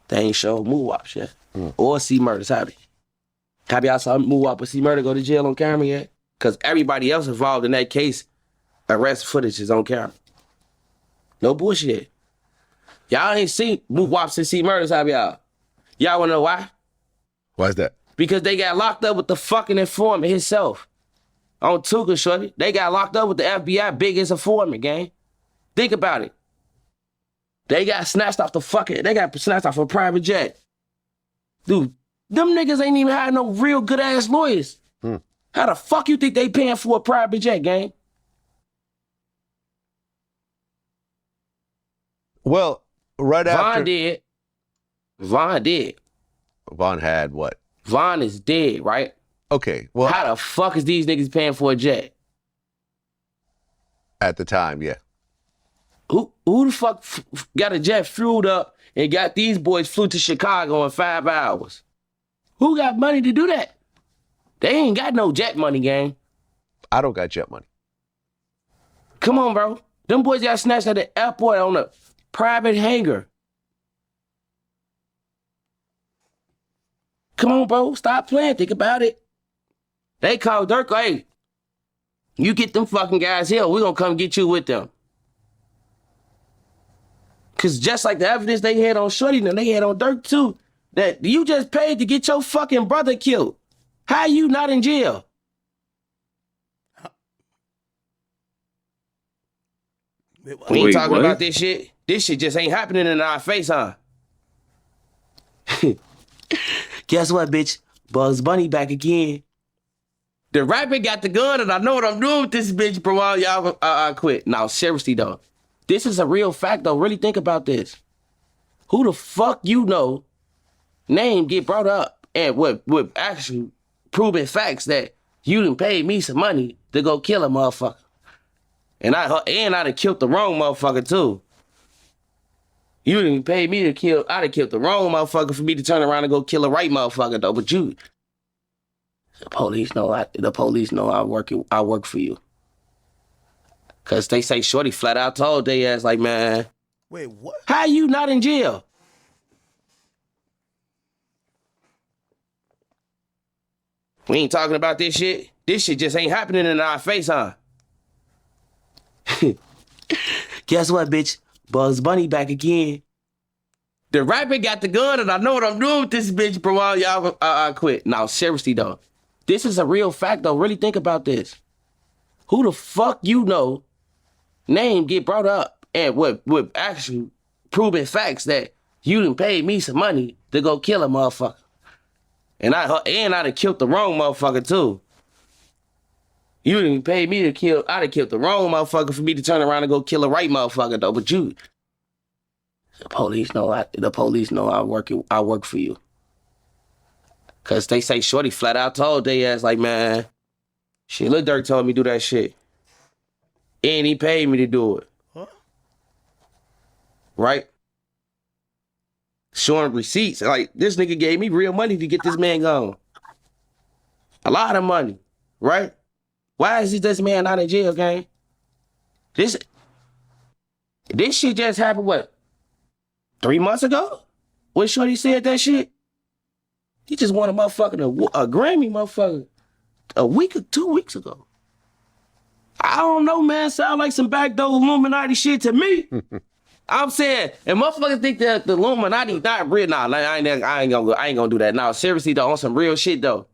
They ain't showed Moowop yet. Or C Murder's hobby. Have y'all saw Moowop or C Murder go to jail on camera yet? Because everybody else involved in that case, arrest footage is on camera. No bullshit. Y'all ain't seen Moowop and C Murders, have y'all? Y'all wanna know why? Why is that? Because they got locked up with the fucking informant himself. On Tuga, shorty. They got locked up with the FBI biggest informant, gang. Think about it. They got snatched off a private jet. Dude, them niggas ain't even had no real good ass lawyers. How the fuck you think they paying for a private jet, gang? Well, right after Von did. Von had what? Von is dead, right? Okay. Well, how the fuck is these niggas paying for a jet? At the time, yeah. Who the fuck got a jet fueled up and got these boys flew to Chicago in 5 hours? Who got money to do that? They ain't got no jet money, gang. I don't got jet money. Come on, bro. Them boys got snatched at the airport on a private hangar. Come on, bro. Stop playing. Think about it. They called Durk, hey, you get them fucking guys here, we gonna come get you with them. Cause just like the evidence they had on Shorty, and they had on Durk too, that you just paid to get your fucking brother killed. How you not in jail? We ain't talking about this shit. This shit just ain't happening in our face, huh? Guess what, bitch? Bugs Bunny back again. The rapper got the gun, and I know what I'm doing with this bitch, bro. Y'all quit. Now, seriously, though. This is a real fact, though. Really think about this. Who the fuck you know name get brought up and with actually proven facts that you done paid me some money to go kill a motherfucker. And I done killed the wrong motherfucker, too. You didn't pay me to kill. I done killed the wrong motherfucker for me to turn around and go kill a right motherfucker, though. But you, the police know I work for you. Cause they say Shorty flat out told they ass like, man, wait, what? How you not in jail? We ain't talking about this shit. This shit just ain't happening in our face, huh? Guess what, bitch? Bugs Bunny back again. The rapper got the gun, and I know what I'm doing with this bitch, bro. Y'all quit. Now, seriously, though. This is a real fact, though. Really think about this. Who the fuck you know name get brought up and with actually proven facts that you done paid me some money to go kill a motherfucker. And I done killed the wrong motherfucker, too. You didn't pay me to kill. I done killed the wrong motherfucker for me to turn around and go kill a right motherfucker, though. But you, the police know I work for you. Cause they say Shorty flat out told they ass like, man, shit, Lil Durk told me do that shit. And he paid me to do it. Huh? Right? Showing receipts. Like, this nigga gave me real money to get this man gone. A lot of money. Right? Why is this man not in jail, gang? This shit just happened, what? 3 months ago? When Shorty said that shit? He just won a Grammy, motherfucker, a week or 2 weeks ago. I don't know, man. Sound like some backdoor Illuminati shit to me. I'm saying, and motherfuckers think that the Illuminati not real. Nah, I ain't gonna do that. Now, seriously though, on some real shit though.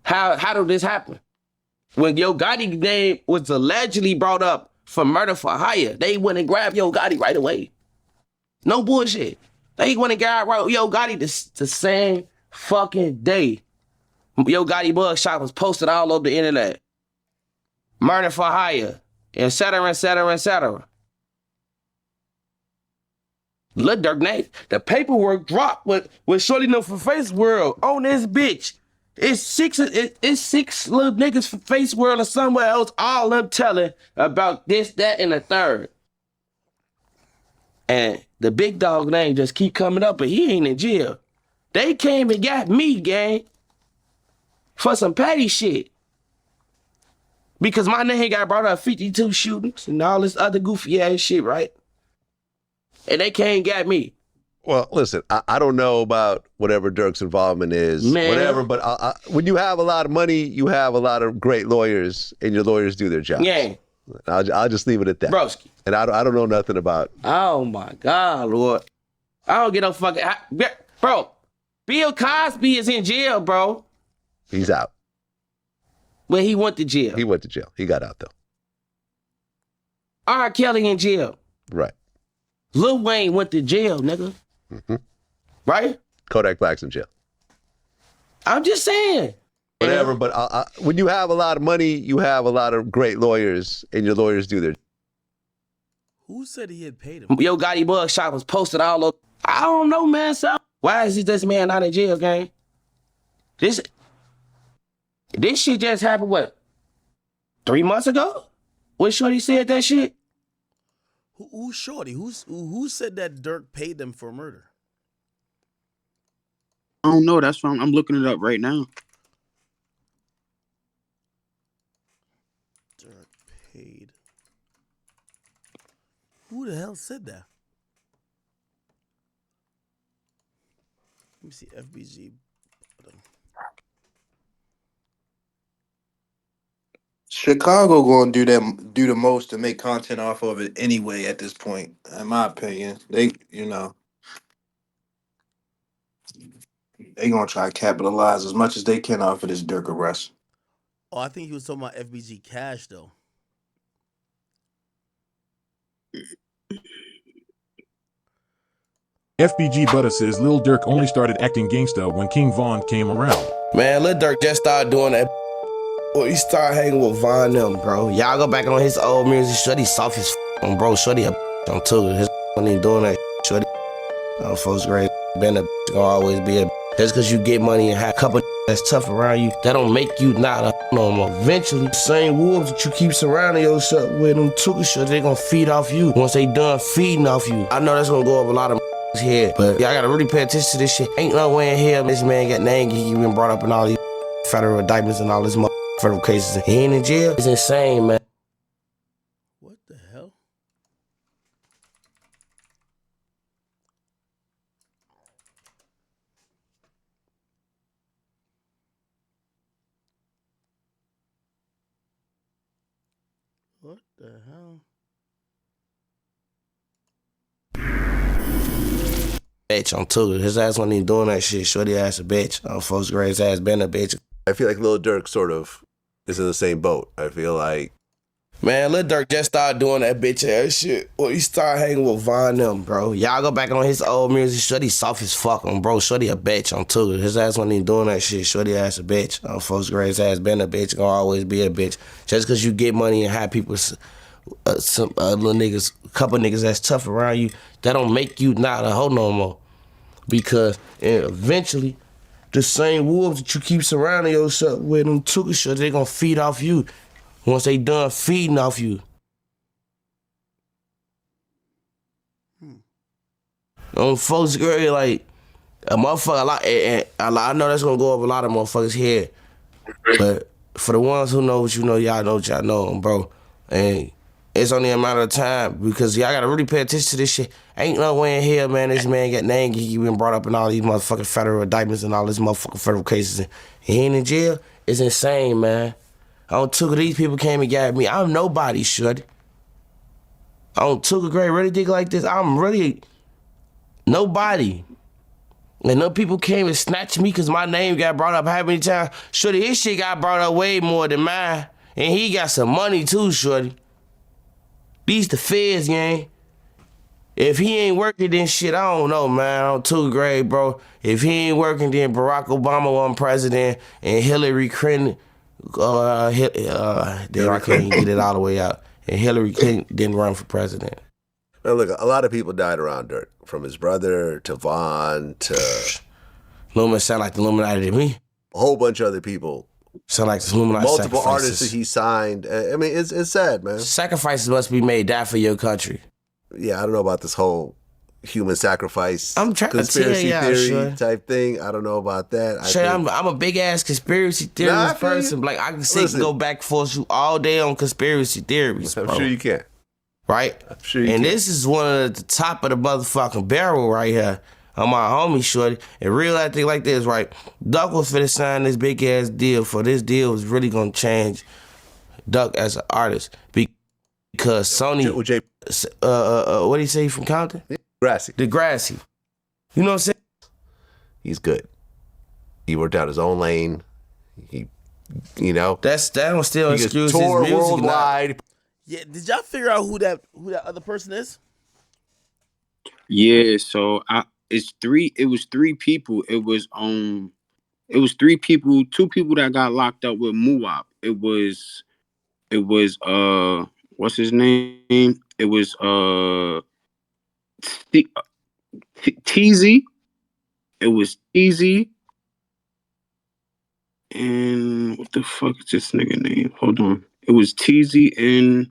How did this happen? When Yo Gotti name was allegedly brought up for murder for hire, they went and grabbed Yo Gotti right away. No bullshit. They went and grabbed Yo Gotti the same fucking day. Yo Gotti mugshot was posted all over the internet. Murder for hire, et cetera, et cetera, et cetera. Lil Durk name, the paperwork dropped with Shorty No for Face World on this bitch. It's six little niggas from Face World or somewhere else, all them telling about this, that, and the third. And the big dog name just keep coming up, but he ain't in jail. They came and got me, gang, for some petty shit. Because my name got brought up 52 shootings and all this other goofy ass shit, right? And they came and got me. Well, listen, I don't know about whatever Durk's involvement is, whatever, but when you have a lot of money, you have a lot of great lawyers, and your lawyers do their job. Yeah. I'll just leave it at that. Broski. And I don't know nothing about. Oh my God, Lord. I don't get no fucking. Bro, Bill Cosby is in jail, bro. He's out. Well, he went to jail. He went to jail. He got out, though. R. Kelly in jail. Right. Lil Wayne went to jail, nigga. Mm-hmm. Right? Kodak Black's in jail. I'm just saying. Whatever, but when you have a lot of money, you have a lot of great lawyers, and your lawyers do their. Who said he had paid him? Yo Gotti mugshot was posted all over. I don't know, man. So why is this man not in jail, gang? This shit just happened, what, 3 months ago? When Shorty said that shit? Who's Shorty? Who said that Durk paid them for murder? I don't know. That's why I'm looking it up right now. Durk paid. Who the hell said that? Let me see. FBG. Chicago gonna do the most to make content off of it anyway at this point, in my opinion. They gonna try to capitalize as much as they can off of this Dirk arrest. Oh, I think he was talking about FBG Cash though. FBG Butter says Lil Durk only started acting gangsta when King Von came around. Man, Lil Durk just started doing that. Well, he started hanging with Von them, bro. Y'all go back on his old music. Shorty soft as on, bro. Shorty a on too. His when he doing that. Shorty, folks great. Been a gonna always be a. Just because you get money and have a couple that's tough around you, that don't make you not a no more. Eventually, the same wolves that you keep surrounding yourself with, them tuka shit, they gonna feed off you. Once they done feeding off you, I know that's gonna go up a lot of here, but y'all gotta really pay attention to this shit. Ain't no way in here this man got named. He been brought up in all these federal indictments and all this federal cases. He ain't in jail. It's insane, man. What the hell? What the hell? Bitch, I'm too. His ass wasn't even doing that shit. Shorty ass a bitch. Folks great, his ass been a bitch. I feel like Lil Durk sort of is in the same boat. I feel like. Man, Lil Durk just started doing that bitch ass shit. Well, he started hanging with Von them, bro. Y'all go back on his old music. Shorty soft as fuck on, bro. Shorty a bitch on too. His ass wasn't even doing that shit. Shorty ass a bitch. Folks great, his ass been a bitch. Gonna always be a bitch. Just because you get money and have people, some little niggas, a couple niggas that's tough around you, that don't make you not a hoe no more. Because eventually, the same wolves that you keep surrounding yourself with, them tuka shit, they gonna feed off you. Once they done feeding off you. Folks, girl, like, a motherfucker, I know that's gonna go up a lot of motherfuckers here. But for the ones who know what you know, y'all know what y'all know, bro. And it's only a matter of time because y'all gotta really pay attention to this shit. Ain't no way in here, man, this man got named. He been brought up in all these motherfucking federal indictments and all these motherfucking federal cases. And he ain't in jail. It's insane, man. I don't took these people came and got me. I'm nobody, shorty. I don't took a great really dig like this. I'm really nobody. And no people came and snatched me because my name got brought up how many times? Shorty, his shit got brought up way more than mine. And he got some money too, shorty. These the feds, gang. If he ain't working, then shit, I don't know, man. I'm too great, bro. If he ain't working, then Barack Obama wasn't president and Hillary Clinton, then I can't get it all the way out. And Hillary Clinton didn't run for president. Now look, a lot of people died around Durk, from his brother to Von to. Illuminati sound like the Illuminati to me. A whole bunch of other people. Sound like the Illuminati. Multiple artists that he signed. I mean, it's sad, man. Sacrifices must be made. Die for your country. Yeah, I don't know about this whole human sacrifice. I'm trying conspiracy to tell theory sure. type thing. I don't know about that. Sure, I'm a big ass conspiracy theorist person. Like I can sit and go back and forth you all day on conspiracy theories. I'm bro. sure you can. Right? I'm sure you and can. This is one of the top of the motherfucking barrel right here. On my homie shorty. And real life thing like this, right? Duck was finna sign this big ass deal. For this deal was really gonna change Duck as an artist. Because Sony what did he say from Compton? Degrassi. You know what I'm saying? He's good. He worked out his own lane. He that don't still excuse his music worldwide. Yeah, did y'all figure out who that other person is? Yeah, so it was three people. It was three people, two people that got locked up with Muwap. It was what's his name? It was Teasy. It was Teasy. And what the fuck is this nigga name? Hold on. It was Teasy and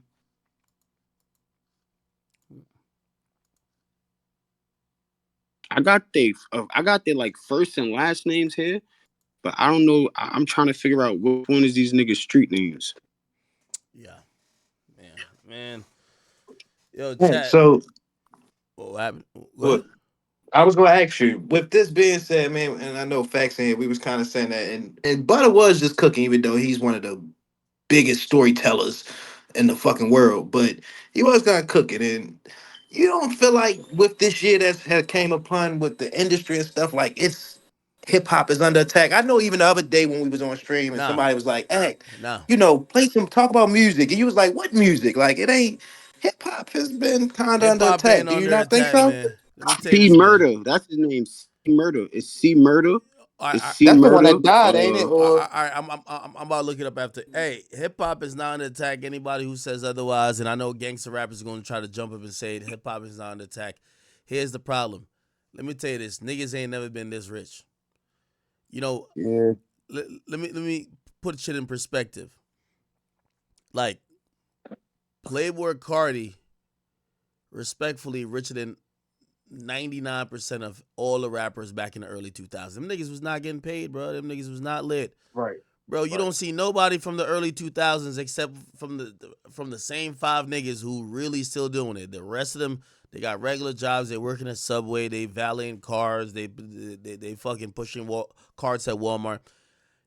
I got their like first and last names here, but I don't know. I'm trying to figure out which one is these niggas' street names. Yeah, man. Yo, Yeah, chat. so What happened? Go ahead. what I was gonna ask you, with this being said, man, and I know facts in here, we was kind of saying that, and Butter was just cooking, even though he's one of the biggest storytellers in the fucking world, but he was kind of cooking. And you don't feel like with this year that's had came upon with the industry and stuff, like it's hip hop is under attack. I know even the other day when we was on stream and Nah, somebody was like, hey, nah. play some talk about music. And you was like, what music? Like it ain't hip hop has been kind of Hip under hop attack. ain't Do you under not think attack, so? man. Let me tell you C this, man. Murder. That's his name. C Murder. It's C Murder. It's I, C That's the one Murder. that died, ain't it? Or I'm about to look it up after. Hey, hip hop is not under attack. Anybody who says otherwise, and I know gangster rappers are going to try to jump up and say hip hop is not under attack. Here's the problem. Let me tell you this: niggas ain't never been this rich. You know, Yeah. let me put shit in perspective. Like Playboy Cardi, respectfully, richer than 99% of all the rappers back in the early 2000s. Them niggas was not getting paid, bro. Them niggas was not lit. right, Bro, you right. don't see nobody from the early 2000s except from the same five niggas who really still doing it. The rest of them, they got regular jobs. They working at Subway. They valeting cars. They fucking pushing carts at Walmart.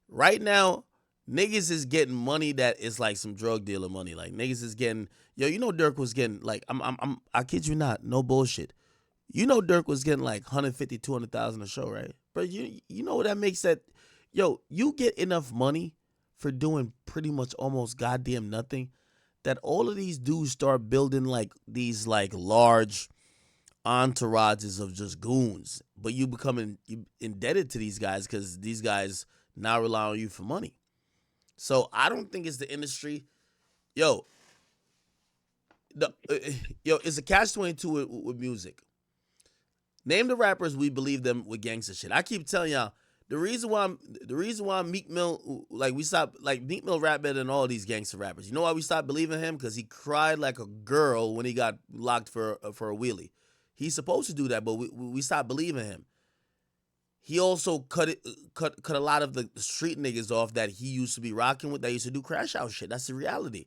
Right now, niggas is getting money that is like some drug dealer money. Like niggas is getting, yo, Dirk was getting like I kid you not, no bullshit. Dirk was getting like 150, 200,000 a show, right? But you know what that makes that, yo, you get enough money for doing pretty much almost goddamn nothing that all of these dudes start building like these like large entourages of just goons. But you becoming indebted to these guys because these guys now rely on you for money. So I don't think it's the industry. Yo, it's a catch-22 with music. Name the rappers we believe them with gangster shit. I keep telling y'all the reason why Meek Mill we stopped like Meek Mill rap better than all these gangster rappers. You know why we stopped believing him? Because he cried like a girl when he got locked for a wheelie. He's supposed to do that, but we stopped believing him. He also cut a lot of the street niggas off that he used to be rocking with that used to do crash out shit. That's the reality.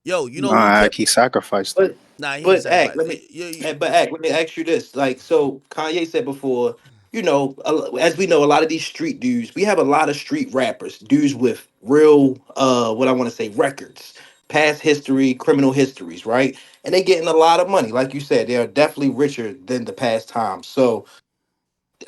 Yo, you know who Nah, kept? he sacrificed But them. Nah, he ain't but act, sacrifice. let me but act, let me ask you this. Like, so Kanye said before, as we know, a lot of these street dudes, we have a lot of street rappers, dudes with real what I want to say, records, past history, criminal histories, right? And they getting a lot of money. Like you said, they are definitely richer than the past times. So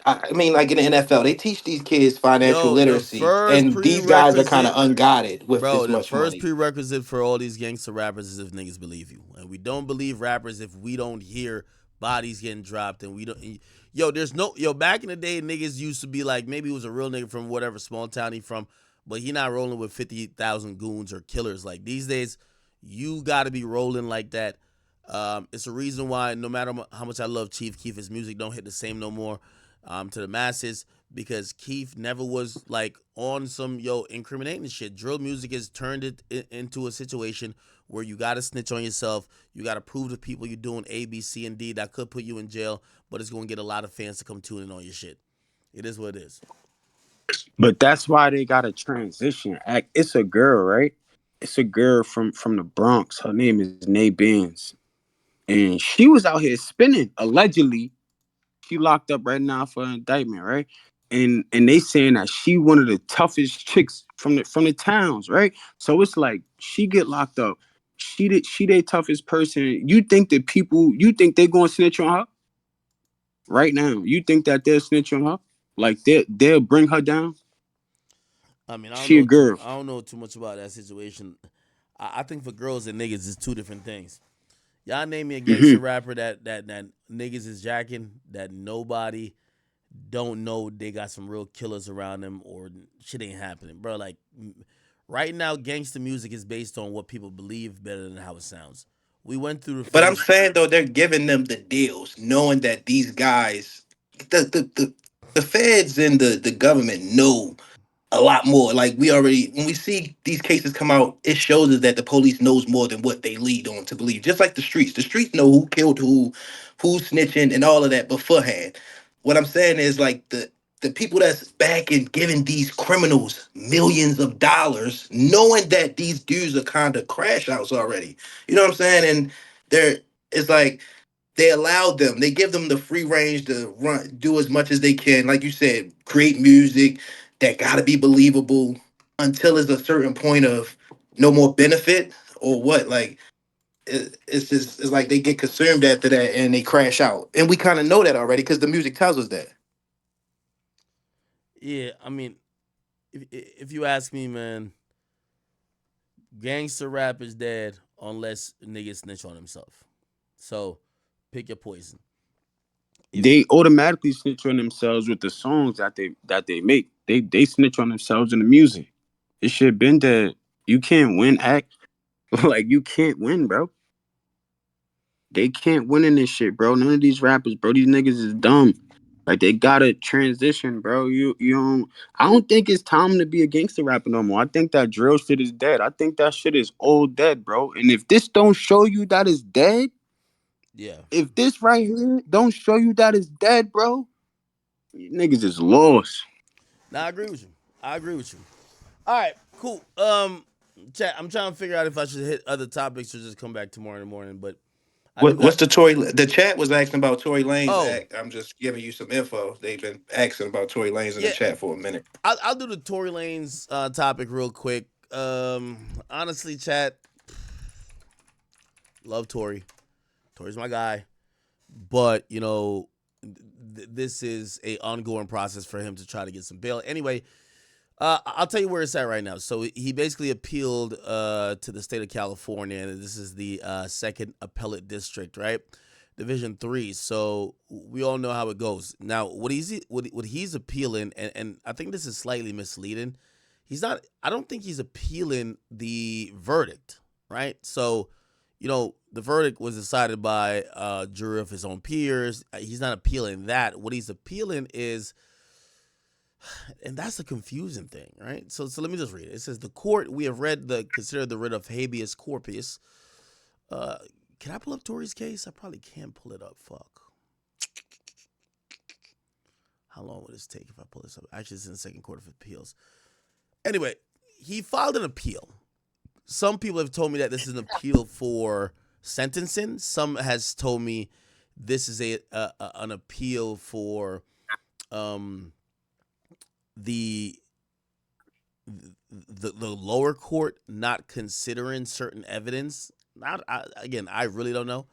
I mean, like in the NFL, they teach these kids financial Yo, the literacy, first and these guys are kind of prerequisite, unguided with bro, this the much first money. prerequisite for all these gangster rappers is if niggas believe you. And we don't believe rappers if we don't hear bodies getting dropped and we don't. Yo, back in the day, niggas used to be like, maybe it was a real nigga from whatever small town he from, but he not rolling with 50,000 goons or killers. Like these days, you got to be rolling like that. It's a reason why no matter how much I love Chief Keef, his music don't hit the same no more to the masses because Keith never was like on some incriminating shit. Drill music has turned it into a situation where you got to snitch on yourself. You got to prove to people you're doing A, B, C, and D that could put you in jail, but it's going to get a lot of fans to come tune in on your shit. It is what it is. But that's why they got a transition act. It's a girl, right? It's a girl from the Bronx. Her name is Nay Benz. And she was out here spinning. Allegedly, she locked up right now for an indictment, right? And they saying that she one of the toughest chicks from the towns, right? So it's like she get locked up. She the toughest person. You think they gonna snitch on her right now? You think that they'll snitch on her? Like they'll bring her down? I mean, She a girl. I don't know too much about that situation. I think for girls and niggas, it's two different things. Y'all name me a gangster rapper that niggas is jacking that nobody don't know they got some real killers around them or shit ain't happening, bro. Like right now, gangster music is based on what people believe better than how it sounds. We went through the But I'm phase. saying though, they're giving them the deals, knowing that these guys, the feds and the government know a lot more. Like we already, when we see these cases come out, it shows us that the police knows more than what they lead on to believe. Just like the streets. The streets know who killed who, who's snitching, and all of that beforehand. What I'm saying is like the people that's back and giving these criminals millions of dollars, knowing that these dudes are kind of crash outs already. You know what I'm saying? And they're it's like they allow them, they give them the free range to run, do as much as they can. Like you said, create music that got to be believable until it's a certain point of no more benefit or what. Like it's just it's like they get consumed after that and they crash out, and we kind of know that already because the music tells us that. Yeah, I mean, if you ask me, man, gangster rap is dead unless niggas snitch on himself. So pick your poison. If They automatically snitch on themselves with the songs that they make. They snitch on themselves in the music. It should been that you can't win act like you can't win, bro. They can't win in this shit, bro. None of these rappers, bro. These niggas is dumb. Like they gotta transition, bro. You don't. I don't think it's time to be a gangster rapper no more. I think that drill shit is dead. I think that shit is old dead, bro. And if this don't show you that it's dead, yeah, if this right here don't show you that it's dead, bro, you niggas is lost. now I agree with you. I agree with you. All right, cool. Chat. I'm trying to figure out if I should hit other topics or just come back tomorrow in the morning. But I do What's got. the Tory? The chat was asking about Tory Lanez Oh, act. I'm just giving you some info. They've been asking about Tory Lanez in the yeah. chat for a minute. I'll do the Tory Lanez topic real quick. Honestly, chat. Love Tory. Tory's my guy. But this is a ongoing process for him to try to get some bail. Anyway, I'll tell you where it's at right now. So he basically appealed to the state of California, and this is the second appellate district, right? Division 3. So we all know how it goes. Now, what he's appealing, and I think this is slightly misleading. He's not. I don't think he's appealing the verdict, right? So, the verdict was decided by a jury of his own peers. He's not appealing that. What he's appealing is, and that's the confusing thing, right? So let me just read it. It says the court we have considered the writ of habeas corpus. Can I pull up Tory's case? I probably can't pull it up. Fuck. How long would this take if I pull this up? Actually, it's in the Second Court of Appeals. Anyway, he filed an appeal. Some people have told me that this is an appeal for sentencing. Some has told me this is an appeal for the lower court not considering certain evidence. I really don't know.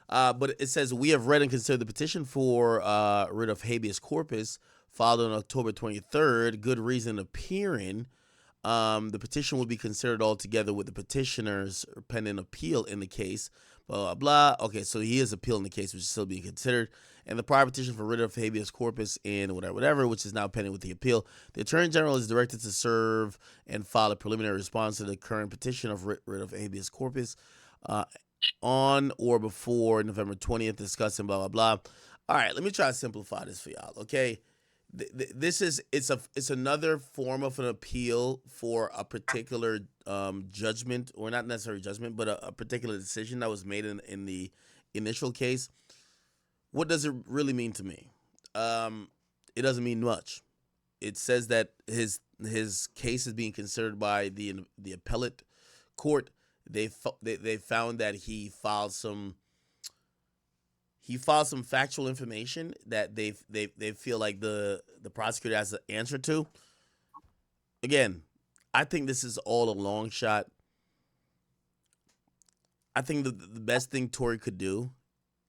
But it says we have read and considered the petition for writ of habeas corpus filed on October 23rd. Good reason appearing. The petition will be considered all together with the petitioner's pending appeal in the case. Blah, blah, blah. Okay, so he is appealing the case, which is still being considered. And the prior petition for writ of habeas corpus and whatever, which is now pending with the appeal. The Attorney General is directed to serve and file a preliminary response to the current petition of writ of habeas corpus on or before November 20th, discussing blah, blah, blah. All right, let me try to simplify this for y'all, okay? This is it's another form of an appeal for a particular judgment, or not necessarily judgment, but a particular decision that was made in the initial case. What does it really mean to me? It doesn't mean much. It says that his case is being considered by the appellate court. They found that he filed some factual information that they feel like the prosecutor has an answer to. Again, I think this is all a long shot. I think the best thing Tory could do,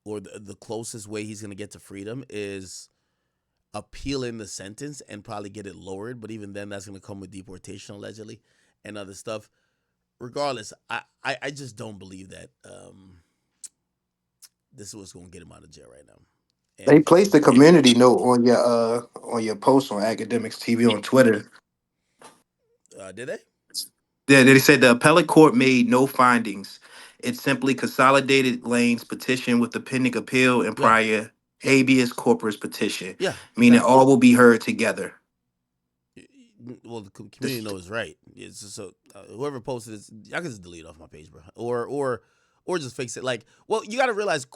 or the closest way he's going to get to freedom, is appealing the sentence and probably get it lowered. But even then, that's going to come with deportation, allegedly, and other stuff. Regardless, I just don't believe that this is what's gonna get him out of jail right now. They And placed a community note on your post on Academics TV on Twitter. did they? Yeah, they said the appellate court made no findings. It simply consolidated Lane's petition with the pending appeal and Yeah, prior habeas corpus petition, yeah, meaning exactly. all will be heard together. Well, the community This, knows right. It's just, so whoever posted this, I can just delete it off my page, bro, or just fix it. Like, well, you got to realize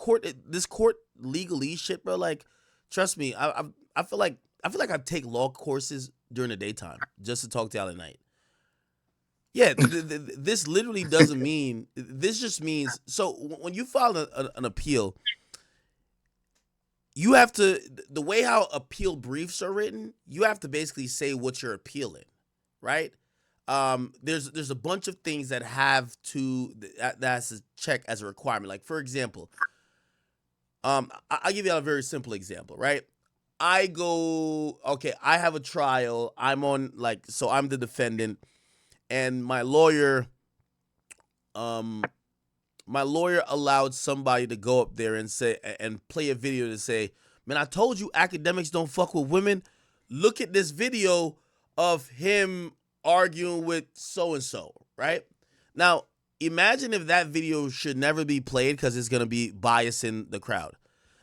this court legalese shit, bro. Like, trust me, I feel like I take law courses during the daytime just to talk to y'all at night. Yeah, this literally doesn't mean. This just means so when you file an appeal, you have to, the way how appeal briefs are written, you have to basically say what you're appealing, right? There's a bunch of things that have to that has to check as a requirement. Like, for example, I'll give you a very simple example, right? I have a trial. I'm the defendant, and my lawyer allowed somebody to go up there and say and play a video to say, man, I told you academics don't fuck with women. Look at this video of him arguing with so and so, right? Now, imagine if that video should never be played because it's going to be biasing the crowd.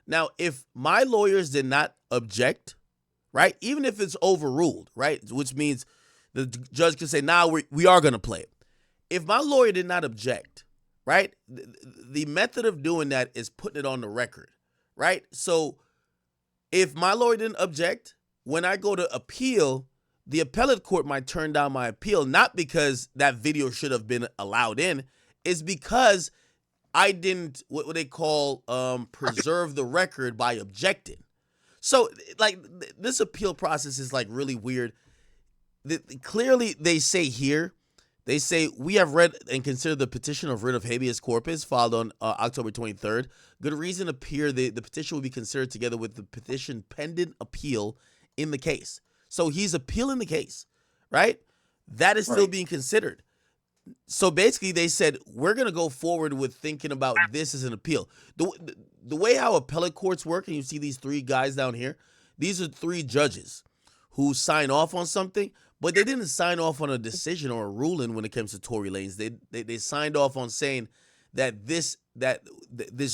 Now, if my lawyers did not object, right, even if it's overruled, right, which means the judge can say, nah, we are going to play it. If my lawyer did not object, right, the method of doing that is putting it on the record, right? So if my lawyer didn't object, when I go to appeal, the appellate court might turn down my appeal, not because that video should have been allowed in, it's because I didn't, what they call, preserve the record by objecting. So, like, this appeal process is, like, really weird. Clearly, they say here, they say, we have read and considered the petition of writ of habeas corpus filed on October 23rd. Good reason appear the petition will be considered together with the petition pending appeal in the case. So he's appealing the case, right? That is still being considered. So basically they said, we're going to go forward with thinking about this as an appeal. The way how appellate courts work, and you see these three guys down here, these are three judges who sign off on something, but they didn't sign off on a decision or a ruling when it comes to Tory Lanez. They signed off on saying that this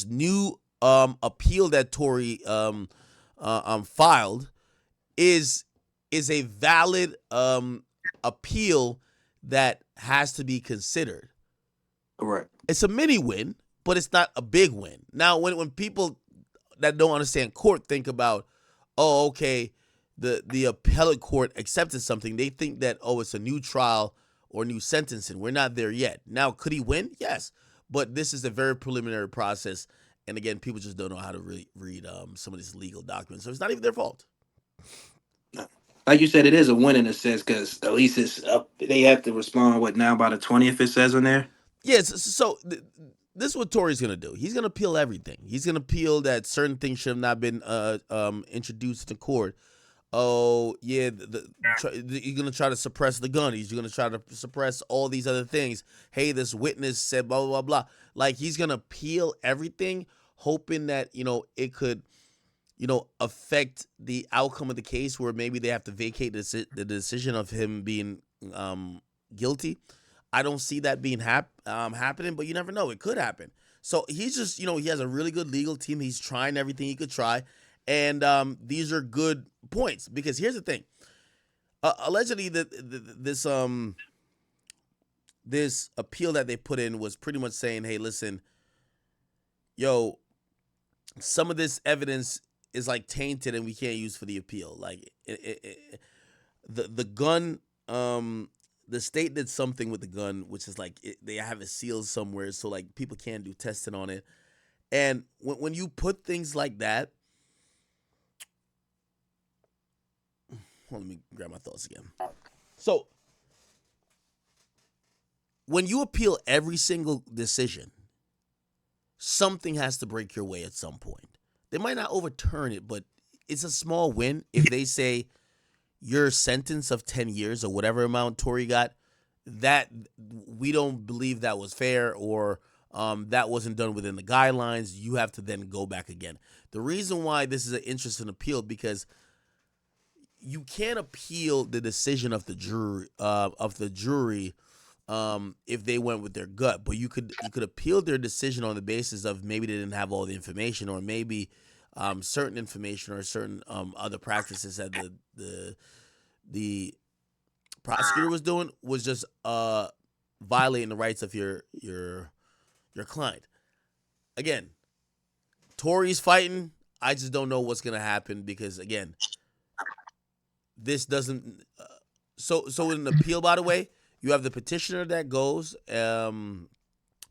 new appeal that Tory filed is a valid appeal that has to be considered. Correct. It's a mini win, but it's not a big win. Now, when people that don't understand court think about, oh, okay, the appellate court accepted something, they think that, oh, it's a new trial or new sentencing. We're not there yet. Now, could he win? Yes. But this is a very preliminary process. And again, people just don't know how to read some of these legal documents. So it's not even their fault. Like you said, it is a win in a sense because at least it's up. They have to respond now by the 20th. It says on there. Yes. So this is what Tory's gonna do. He's gonna appeal everything. He's gonna appeal that certain things should have not been introduced to court. Oh yeah, he's gonna try to suppress the gun. He's gonna try to suppress all these other things. Hey, this witness said blah blah blah blah. Like, he's gonna appeal everything, hoping that it could affect the outcome of the case, where maybe they have to vacate the decision of him being guilty. I don't see that being happening, but you never know. It could happen. So he's just, he has a really good legal team. He's trying everything he could try. And these are good points, because here's the thing. Allegedly, this appeal that they put in was pretty much saying, hey, listen, yo, some of this evidence is like tainted and we can't use for the appeal. Like the gun, the state did something with the gun, which is like they have it sealed somewhere, so like people can't do testing on it. And when you put things like that, let me grab my thoughts again. So when you appeal every single decision, something has to break your way at some point. They might not overturn it, but it's a small win if they say your sentence of 10 years or whatever amount Tory got, that we don't believe that was fair, or that wasn't done within the guidelines, you have to then go back again. The reason why this is an interesting appeal, because you can't appeal the decision of the jury if they went with their gut, but you could appeal their decision on the basis of maybe they didn't have all the information, or maybe certain information or certain other practices that the prosecutor was doing was just violating the rights of your client. Again, Tory's fighting. I just don't know what's gonna happen, because again, this doesn't. So in an appeal, by the way, you have the petitioner that goes.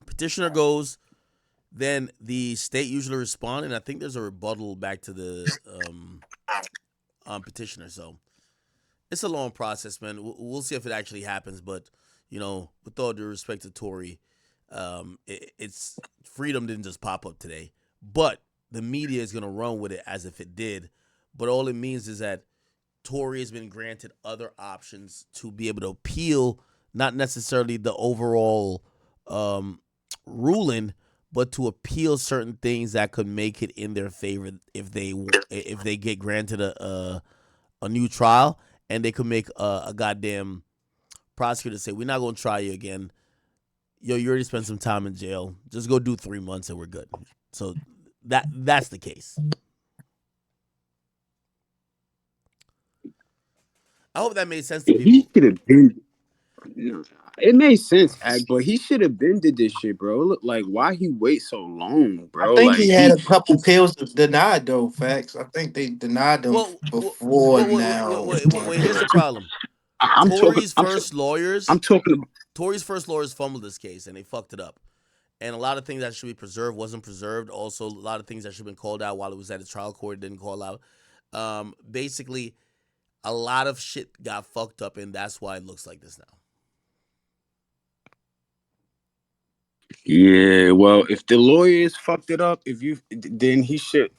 Petitioner goes. Then the state usually respond, and I think there's a rebuttal back to the petitioner. So it's a long process, man. We'll see if it actually happens. But with all due respect to Tory, it's freedom didn't just pop up today. But the media is gonna run with it as if it did. But all it means is that Tory has been granted other options to be able to appeal, not necessarily the overall ruling, but to appeal certain things that could make it in their favor if they get granted a new trial, and they could make a goddamn prosecutor say, we're not going to try you again. Yo, you already spent some time in jail. Just go do 3 months and we're good. So that's the case. I hope that made sense to people. He should have been. No, it made sense, but he should have been did this shit, bro. Look, like, why he wait so long, I bro? think Like, he had a couple pills denied though. Facts. I think they denied them before now. Here's the problem. I'm Tory's talking. first lawyers. I'm talking about. Tory's first lawyers fumbled this case and they fucked it up. And a lot of things that should be preserved wasn't preserved. Also, a lot of things that should have been called out while it was at a trial court didn't call out. Basically, a lot of shit got fucked up, and that's why it looks like this now. Yeah, well, if the lawyers fucked it up, then he should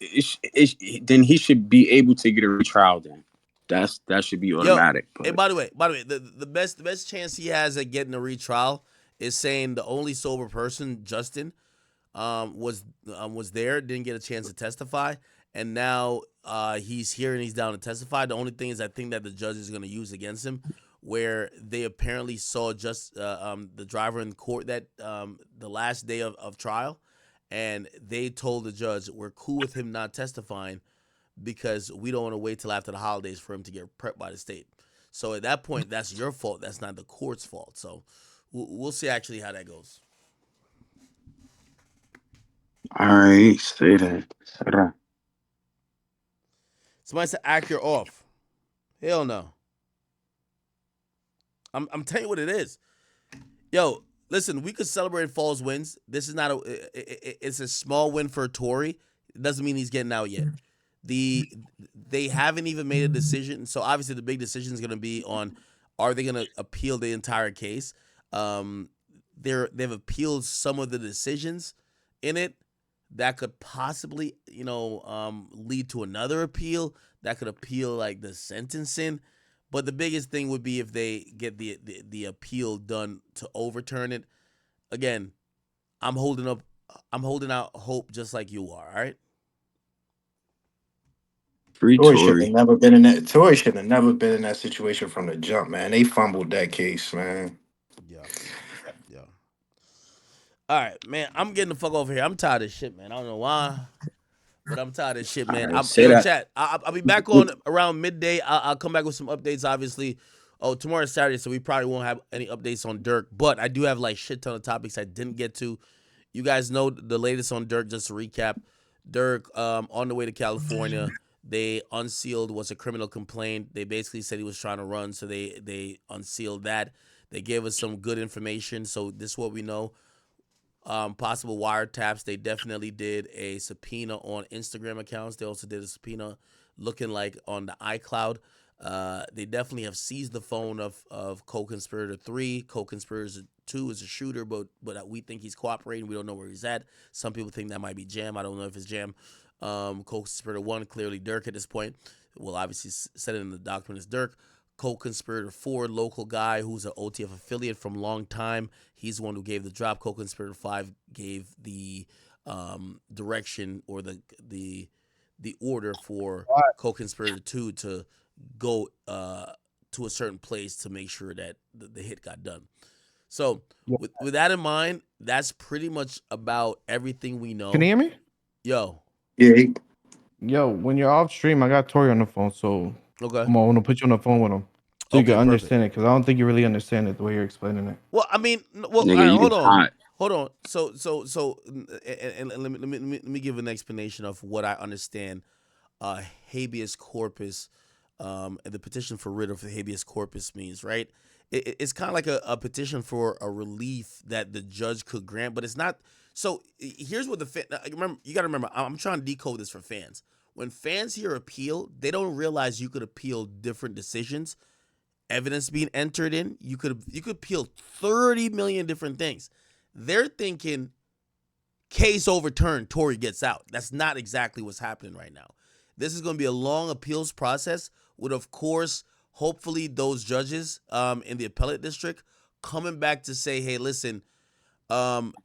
be able to get a retrial. Then that should be automatic. Yo, hey, by the way, the best chance he has at getting a retrial is saying the only sober person, Justin, was there, didn't get a chance to testify, and now he's here and he's down to testify. The only thing is, I think that the judge is going to use against him, where they apparently saw just the driver in court that the last day of trial, and they told the judge, we're cool with him not testifying because we don't want to wait till after the holidays for him to get prepped by the state. So at that point, that's your fault. That's not the court's fault. So we'll see actually how that goes. All right, say that. Somebody said act your off. Hell no. I'm telling you what it is. Yo, listen, we could celebrate false wins. This is not it's a small win for Tory. It doesn't mean he's getting out yet. They haven't even made a decision. So obviously the big decision is going to be on, are they going to appeal the entire case? They've appealed some of the decisions in it that could possibly, lead to another appeal that could appeal like the sentencing. But the biggest thing would be if they get the appeal done to overturn it. Again, I'm holding out hope just like you are. All right. Free Tory should Tory. have never been in that. Tory should have never been in that situation from the jump, man. They fumbled that case, man. Yeah. All right, man. I'm getting the fuck over here. I'm tired of shit, man. I don't know why, but I'm tired of shit, man. Right, Chat. I'll be back on around midday. I'll come back with some updates, obviously. Oh, tomorrow's Saturday, so we probably won't have any updates on Durk. But I do have like shit ton of topics I didn't get to. You guys know the latest on Durk. Just to recap, Durk on the way to California. They unsealed what's a criminal complaint. They basically said he was trying to run, so they unsealed that. They gave us some good information. So this is what we know. Possible wiretaps. They definitely did a subpoena on Instagram accounts. They also did a subpoena looking like on the iCloud. They definitely have seized the phone of co-conspirator 3. Co-conspirator 2 is a shooter, but we think he's cooperating. We don't know where he's at. Some people think that might be Jam. I don't know if it's Jam. Co-conspirator 1, clearly Durk at this point. We'll obviously set it in the document as Durk. co-conspirator 4, local guy who's an OTF affiliate from long time. He's the one who gave the drop. Co-conspirator 5 gave the direction or the order for co-conspirator 2 to go to a certain place to make sure that the hit got done. So with that in mind, that's pretty much about everything we know. Can you hear me? Yo. Yeah. Yo, when you're off stream, I got Tory on the phone, so Okay. I'm gonna put you on the phone with him so you Okay, can understand perfect. it, because I don't think you really understand it the way you're explaining it. Well, I mean, Nigga, all right, you hold on. hot. Hold on. So, and let me give an explanation of what I understand habeas corpus, and the petition for writ of habeas corpus means, right? It's kind of like a petition for a relief that the judge could grant, but it's not. So here's what remember. You got to remember. I'm trying to decode this for fans. When fans hear appeal, they don't realize you could appeal different decisions. Evidence being entered in, you could appeal 30 million different things. They're thinking case overturned, Tory gets out. That's not exactly what's happening right now. This is going to be a long appeals process with, of course, hopefully those judges in the appellate district coming back to say, hey, listen,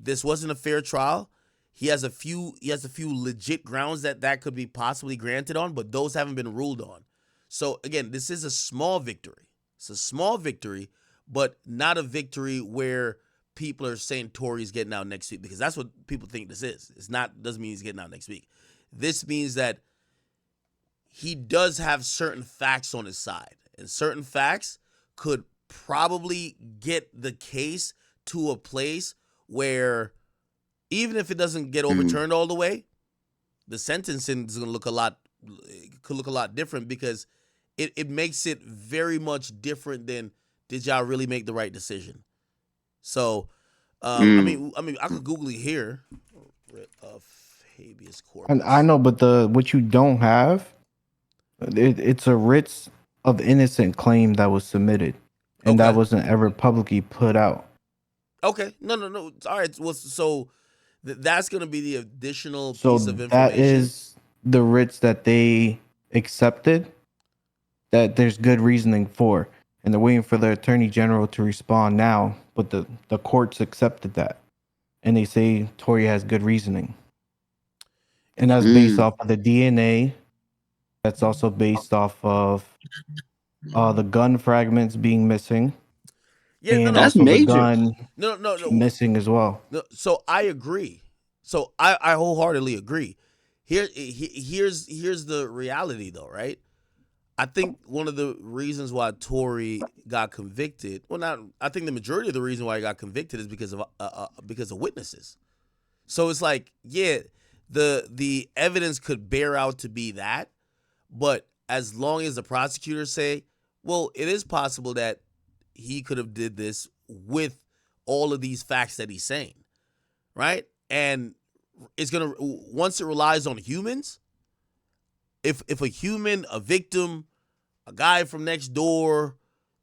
this wasn't a fair trial. He has a few legit grounds that could be possibly granted on, but those haven't been ruled on. So again, this is a small victory. It's a small victory, but not a victory where people are saying Tory's getting out next week, because that's what people think this is. Doesn't mean he's getting out next week. This means that he does have certain facts on his side, and certain facts could probably get the case to a place where even if it doesn't get overturned all the way, the sentencing is going to could look a lot different, because it makes it very much different than, did y'all really make the right decision? So, I mean, I could Google it here. Writ of habeas corpus. And I know, but what you don't have, it's a writ of innocent claim that was submitted, and that wasn't ever publicly put out. Okay, no. All right, well, so that's going to be the additional So piece of information. that is the writs that they accepted, that there's good reasoning for, and they're waiting for the attorney general to respond now, but the courts accepted that, and they say Tory has good reasoning, and that's based off of the DNA. That's also based off of the gun fragments being missing, and That's also the major. gun No. missing as well. No, so I agree. So I wholeheartedly agree. Here's the reality though, right? I think one of the reasons why Tory got convicted, I think the majority of the reason why he got convicted is because of witnesses. So it's like, yeah, the evidence could bear out to be that, but as long as the prosecutors say, well, it is possible that he could have did this with all of these facts that he's saying, right? And it's gonna, once it relies on humans, if a human, a victim, a guy from next door,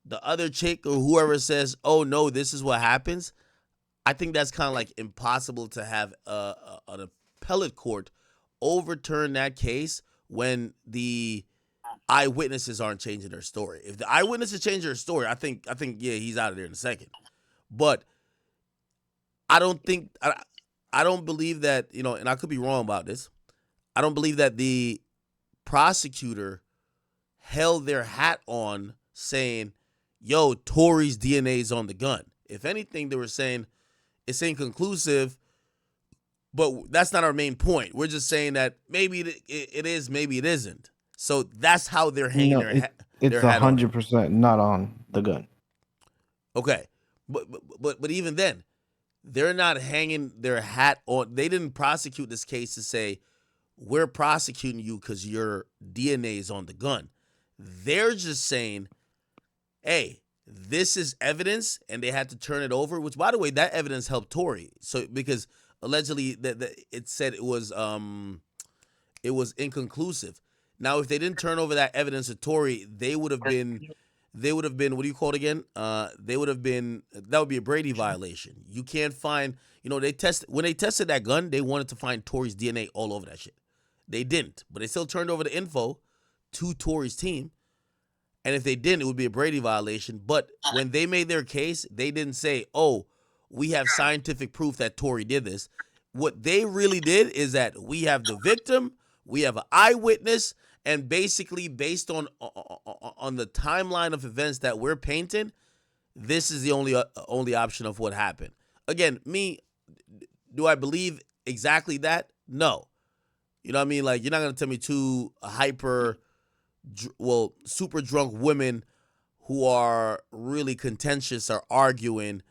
the other chick or whoever says, oh no, this is what happens, I think that's kind of like impossible to have an appellate court overturn that case when the eyewitnesses aren't changing their story. If the eyewitnesses change their story, I think yeah, he's out of there in a second. But I don't believe that, and I could be wrong about this, I don't believe that the prosecutor held their hat on saying, yo, Tory's DNA is on the gun. If anything, they were saying it's inconclusive, but that's not our main point. We're just saying that maybe it is, maybe it isn't. So that's how they're hanging their hat. It's 100% not on the gun. Okay, but even then, they're not hanging their hat on. They didn't prosecute this case to say we're prosecuting you because your DNA is on the gun. They're just saying, hey, this is evidence, and they had to turn it over. Which, by the way, that evidence helped Tory. So because allegedly that it said it was inconclusive. Now, if they didn't turn over that evidence to Tory, they would have been, what do you call it again? That would be a Brady violation. You can't find, when they tested that gun, they wanted to find Tory's DNA all over that shit. They didn't, but they still turned over the info to Tory's team. And if they didn't, it would be a Brady violation. But when they made their case, they didn't say, "Oh, we have scientific proof that Tory did this." What they really did is that we have the victim, we have an eyewitness, and basically based on the timeline of events that we're painting, this is the only option of what happened. Again, do I believe exactly that? No. You know what I mean? Like, you're not gonna tell me two super drunk women who are really contentious are arguing.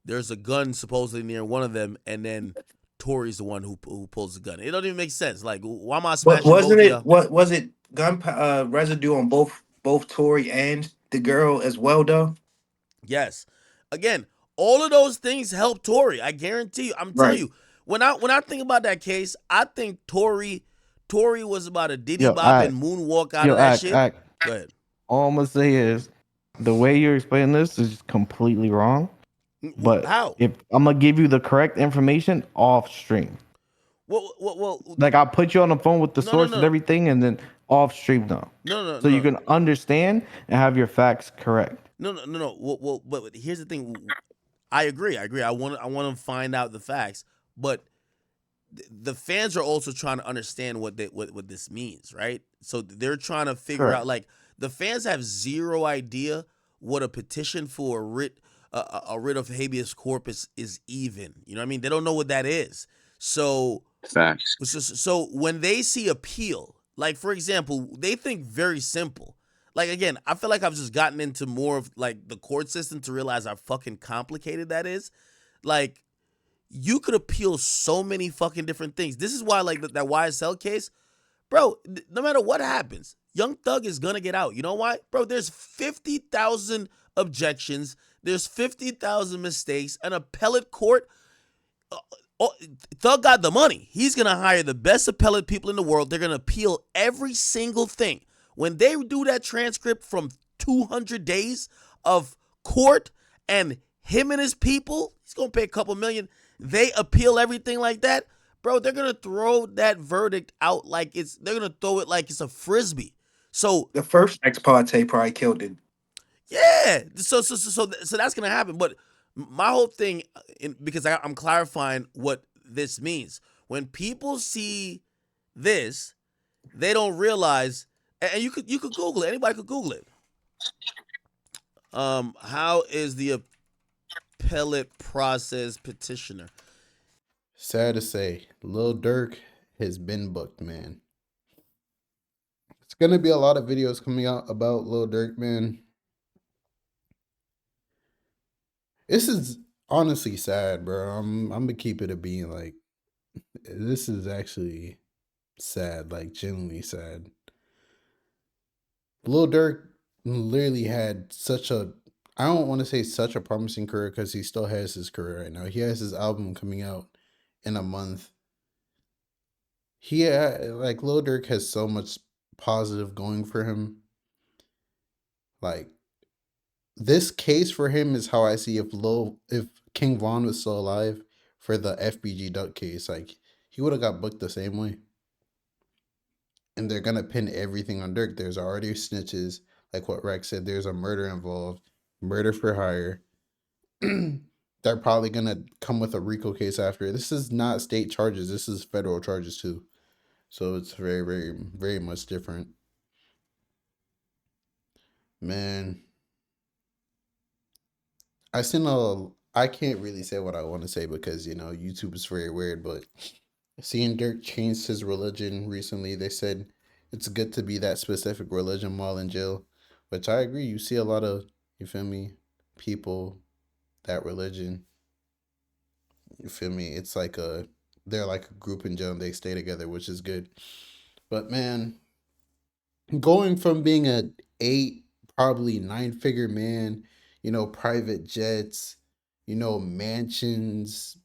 There's a gun supposedly near one of them, and then Tory's the one who pulls the gun. It don't even make sense. Like, why am I But smashing both wasn't of it y'all? what was it residue on both Tory and the girl as well though? Yes. Again, all of those things help Tory. I guarantee you. I'm telling Right. you, when I think about that case, I think Tory was about a diddy Yo, bopping moonwalk out of that shit. act. Go ahead. All I'm gonna say is the way you're explaining this is completely wrong. But How? if I'm gonna give you the correct information off stream, Well, like I'll put you on the phone with the no, no, source and no, everything, and then off stream though, no, no, so you no, can understand and have your facts correct. no. But here's the thing. I agree. I want to find out the facts, but the fans are also trying to understand what this means, right? So they're trying to figure out, Correct. like, the fans have zero idea what a petition for a writ of habeas corpus is even. You know what I mean? They don't know what that is. So Facts. so when they see appeal, like, for example, they think very simple. Like, again, I feel like I've just gotten into more of, like, the court system to realize how fucking complicated that is. Like, you could appeal so many fucking different things. This is why, like, that YSL case, bro, no matter what happens, Young Thug is gonna get out. You know why? Bro, there's 50,000 objections, there's 50,000 mistakes. An appellate court, Thug got the money. He's gonna hire the best appellate people in the world. They're gonna appeal every single thing. When they do that transcript from 200 days of court and him and his people, he's gonna pay a couple million. They appeal everything like that, bro. They're gonna throw that verdict out like they're gonna throw it like it's a frisbee. So The first ex parte probably killed it. yeah, so that's gonna happen. But my whole thing, because I'm clarifying what this means. When people see this, they don't realize, and you could Google it. Anybody could Google it. How is the appellate process petitioner? Sad to say, Lil Durk has been booked, man. It's gonna be a lot of videos coming out about Lil Durk, man. This is honestly sad, bro. I'm gonna keep it a being. Like, this is actually sad, like genuinely sad. Lil Durk literally had I don't want to say such a promising career, because he still has his career right now. He has his album coming out in a month. Like, Lil Durk has so much positive going for him. Like, this case for him is how I see if King Von was still alive for the FBG Duck case. Like, he would have got booked the same way. And they're gonna pin everything on Dirk. There's already snitches, like what Rex said. There's a murder involved, murder for hire. They're probably gonna come with a RICO case after. This is not state charges. This is federal charges too. So it's very, very, very much different. Man, I can't really say what I want to say, because YouTube is very weird. But seeing Dirk change his religion recently, they said it's good to be that specific religion while in jail, which I agree. You see a lot of, you feel me, people, that religion, you feel me? It's like they're like a group in jail and they stay together, which is good. But man, going from being a probably 9-figure man, private jets, mansions,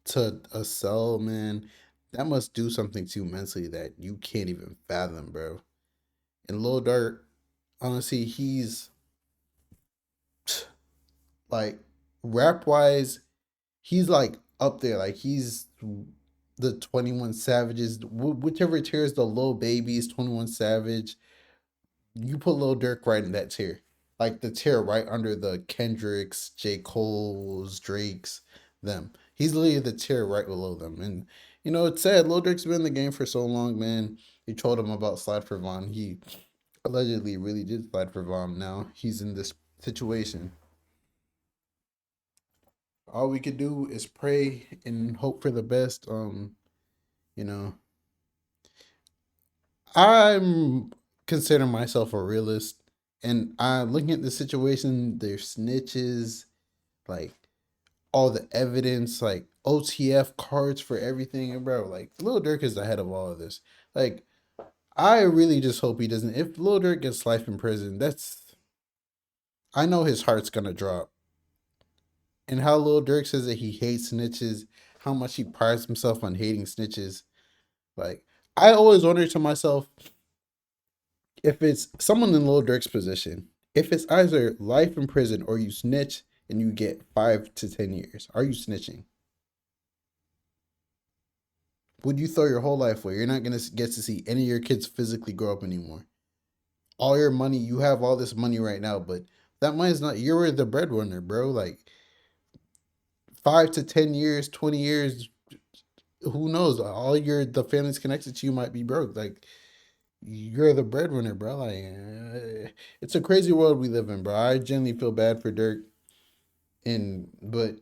to a cell, man, that must do something to you mentally that you can't even fathom, bro. And Lil Durk, honestly, he's like, rap wise, he's like up there. Like, he's the 21 Savages, whichever tier is the Lil Babies, 21 Savage, you put Lil Durk right in that tier. Like the tier right under the Kendricks, J. Cole's, Drake's, them. He's literally the tier right below them. And you know, it's sad. Lil Durk's been in the game for so long, man. You told him about Slide for Von. He allegedly really did slide for Von. Now he's in this situation. All we could do is pray and hope for the best. You know, I'm considering myself a realist, and I'm looking at the situation. There's snitches, like all the evidence, like OTF cards for everything, and bro, like Lil Durk is the head of all of this. Like, I really just hope he doesn't. If Lil Durk gets life in prison, I know his heart's gonna drop. And how Lil Durk says that he hates snitches, how much he prides himself on hating snitches. Like, I always wonder to myself, if it's someone in Lil Durk's position, if it's either life in prison or you snitch and you get 5 to 10 years, are you snitching? Would you throw your whole life away? You're not gonna get to see any of your kids physically grow up anymore. All your money, you have all this money right now, but that money's not. You're the breadwinner, bro. Like 5 to 10 years, 20 years, who knows? All the family's connected to you might be broke. Like, you're the breadwinner, bro. Like, it's a crazy world we live in, bro. I genuinely feel bad for Dirk, but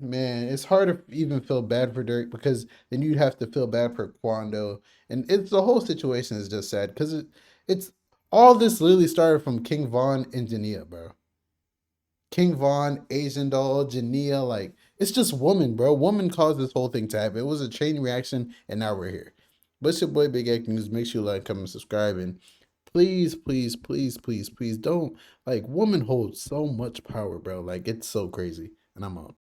man, it's hard to even feel bad for Dirk because then you'd have to feel bad for Quando, and it's the whole situation is just sad because it's all this literally started from King Von and Jania, bro. King Von, Asian Doll, Jania, like it's just woman, bro. Woman caused this whole thing to happen. It was a chain reaction, and now we're here. But it's your boy Big X News. Make sure you like, comment, subscribe, and please, please, please, please, please don't, like, woman holds so much power, bro. Like, it's so crazy. And I'm out.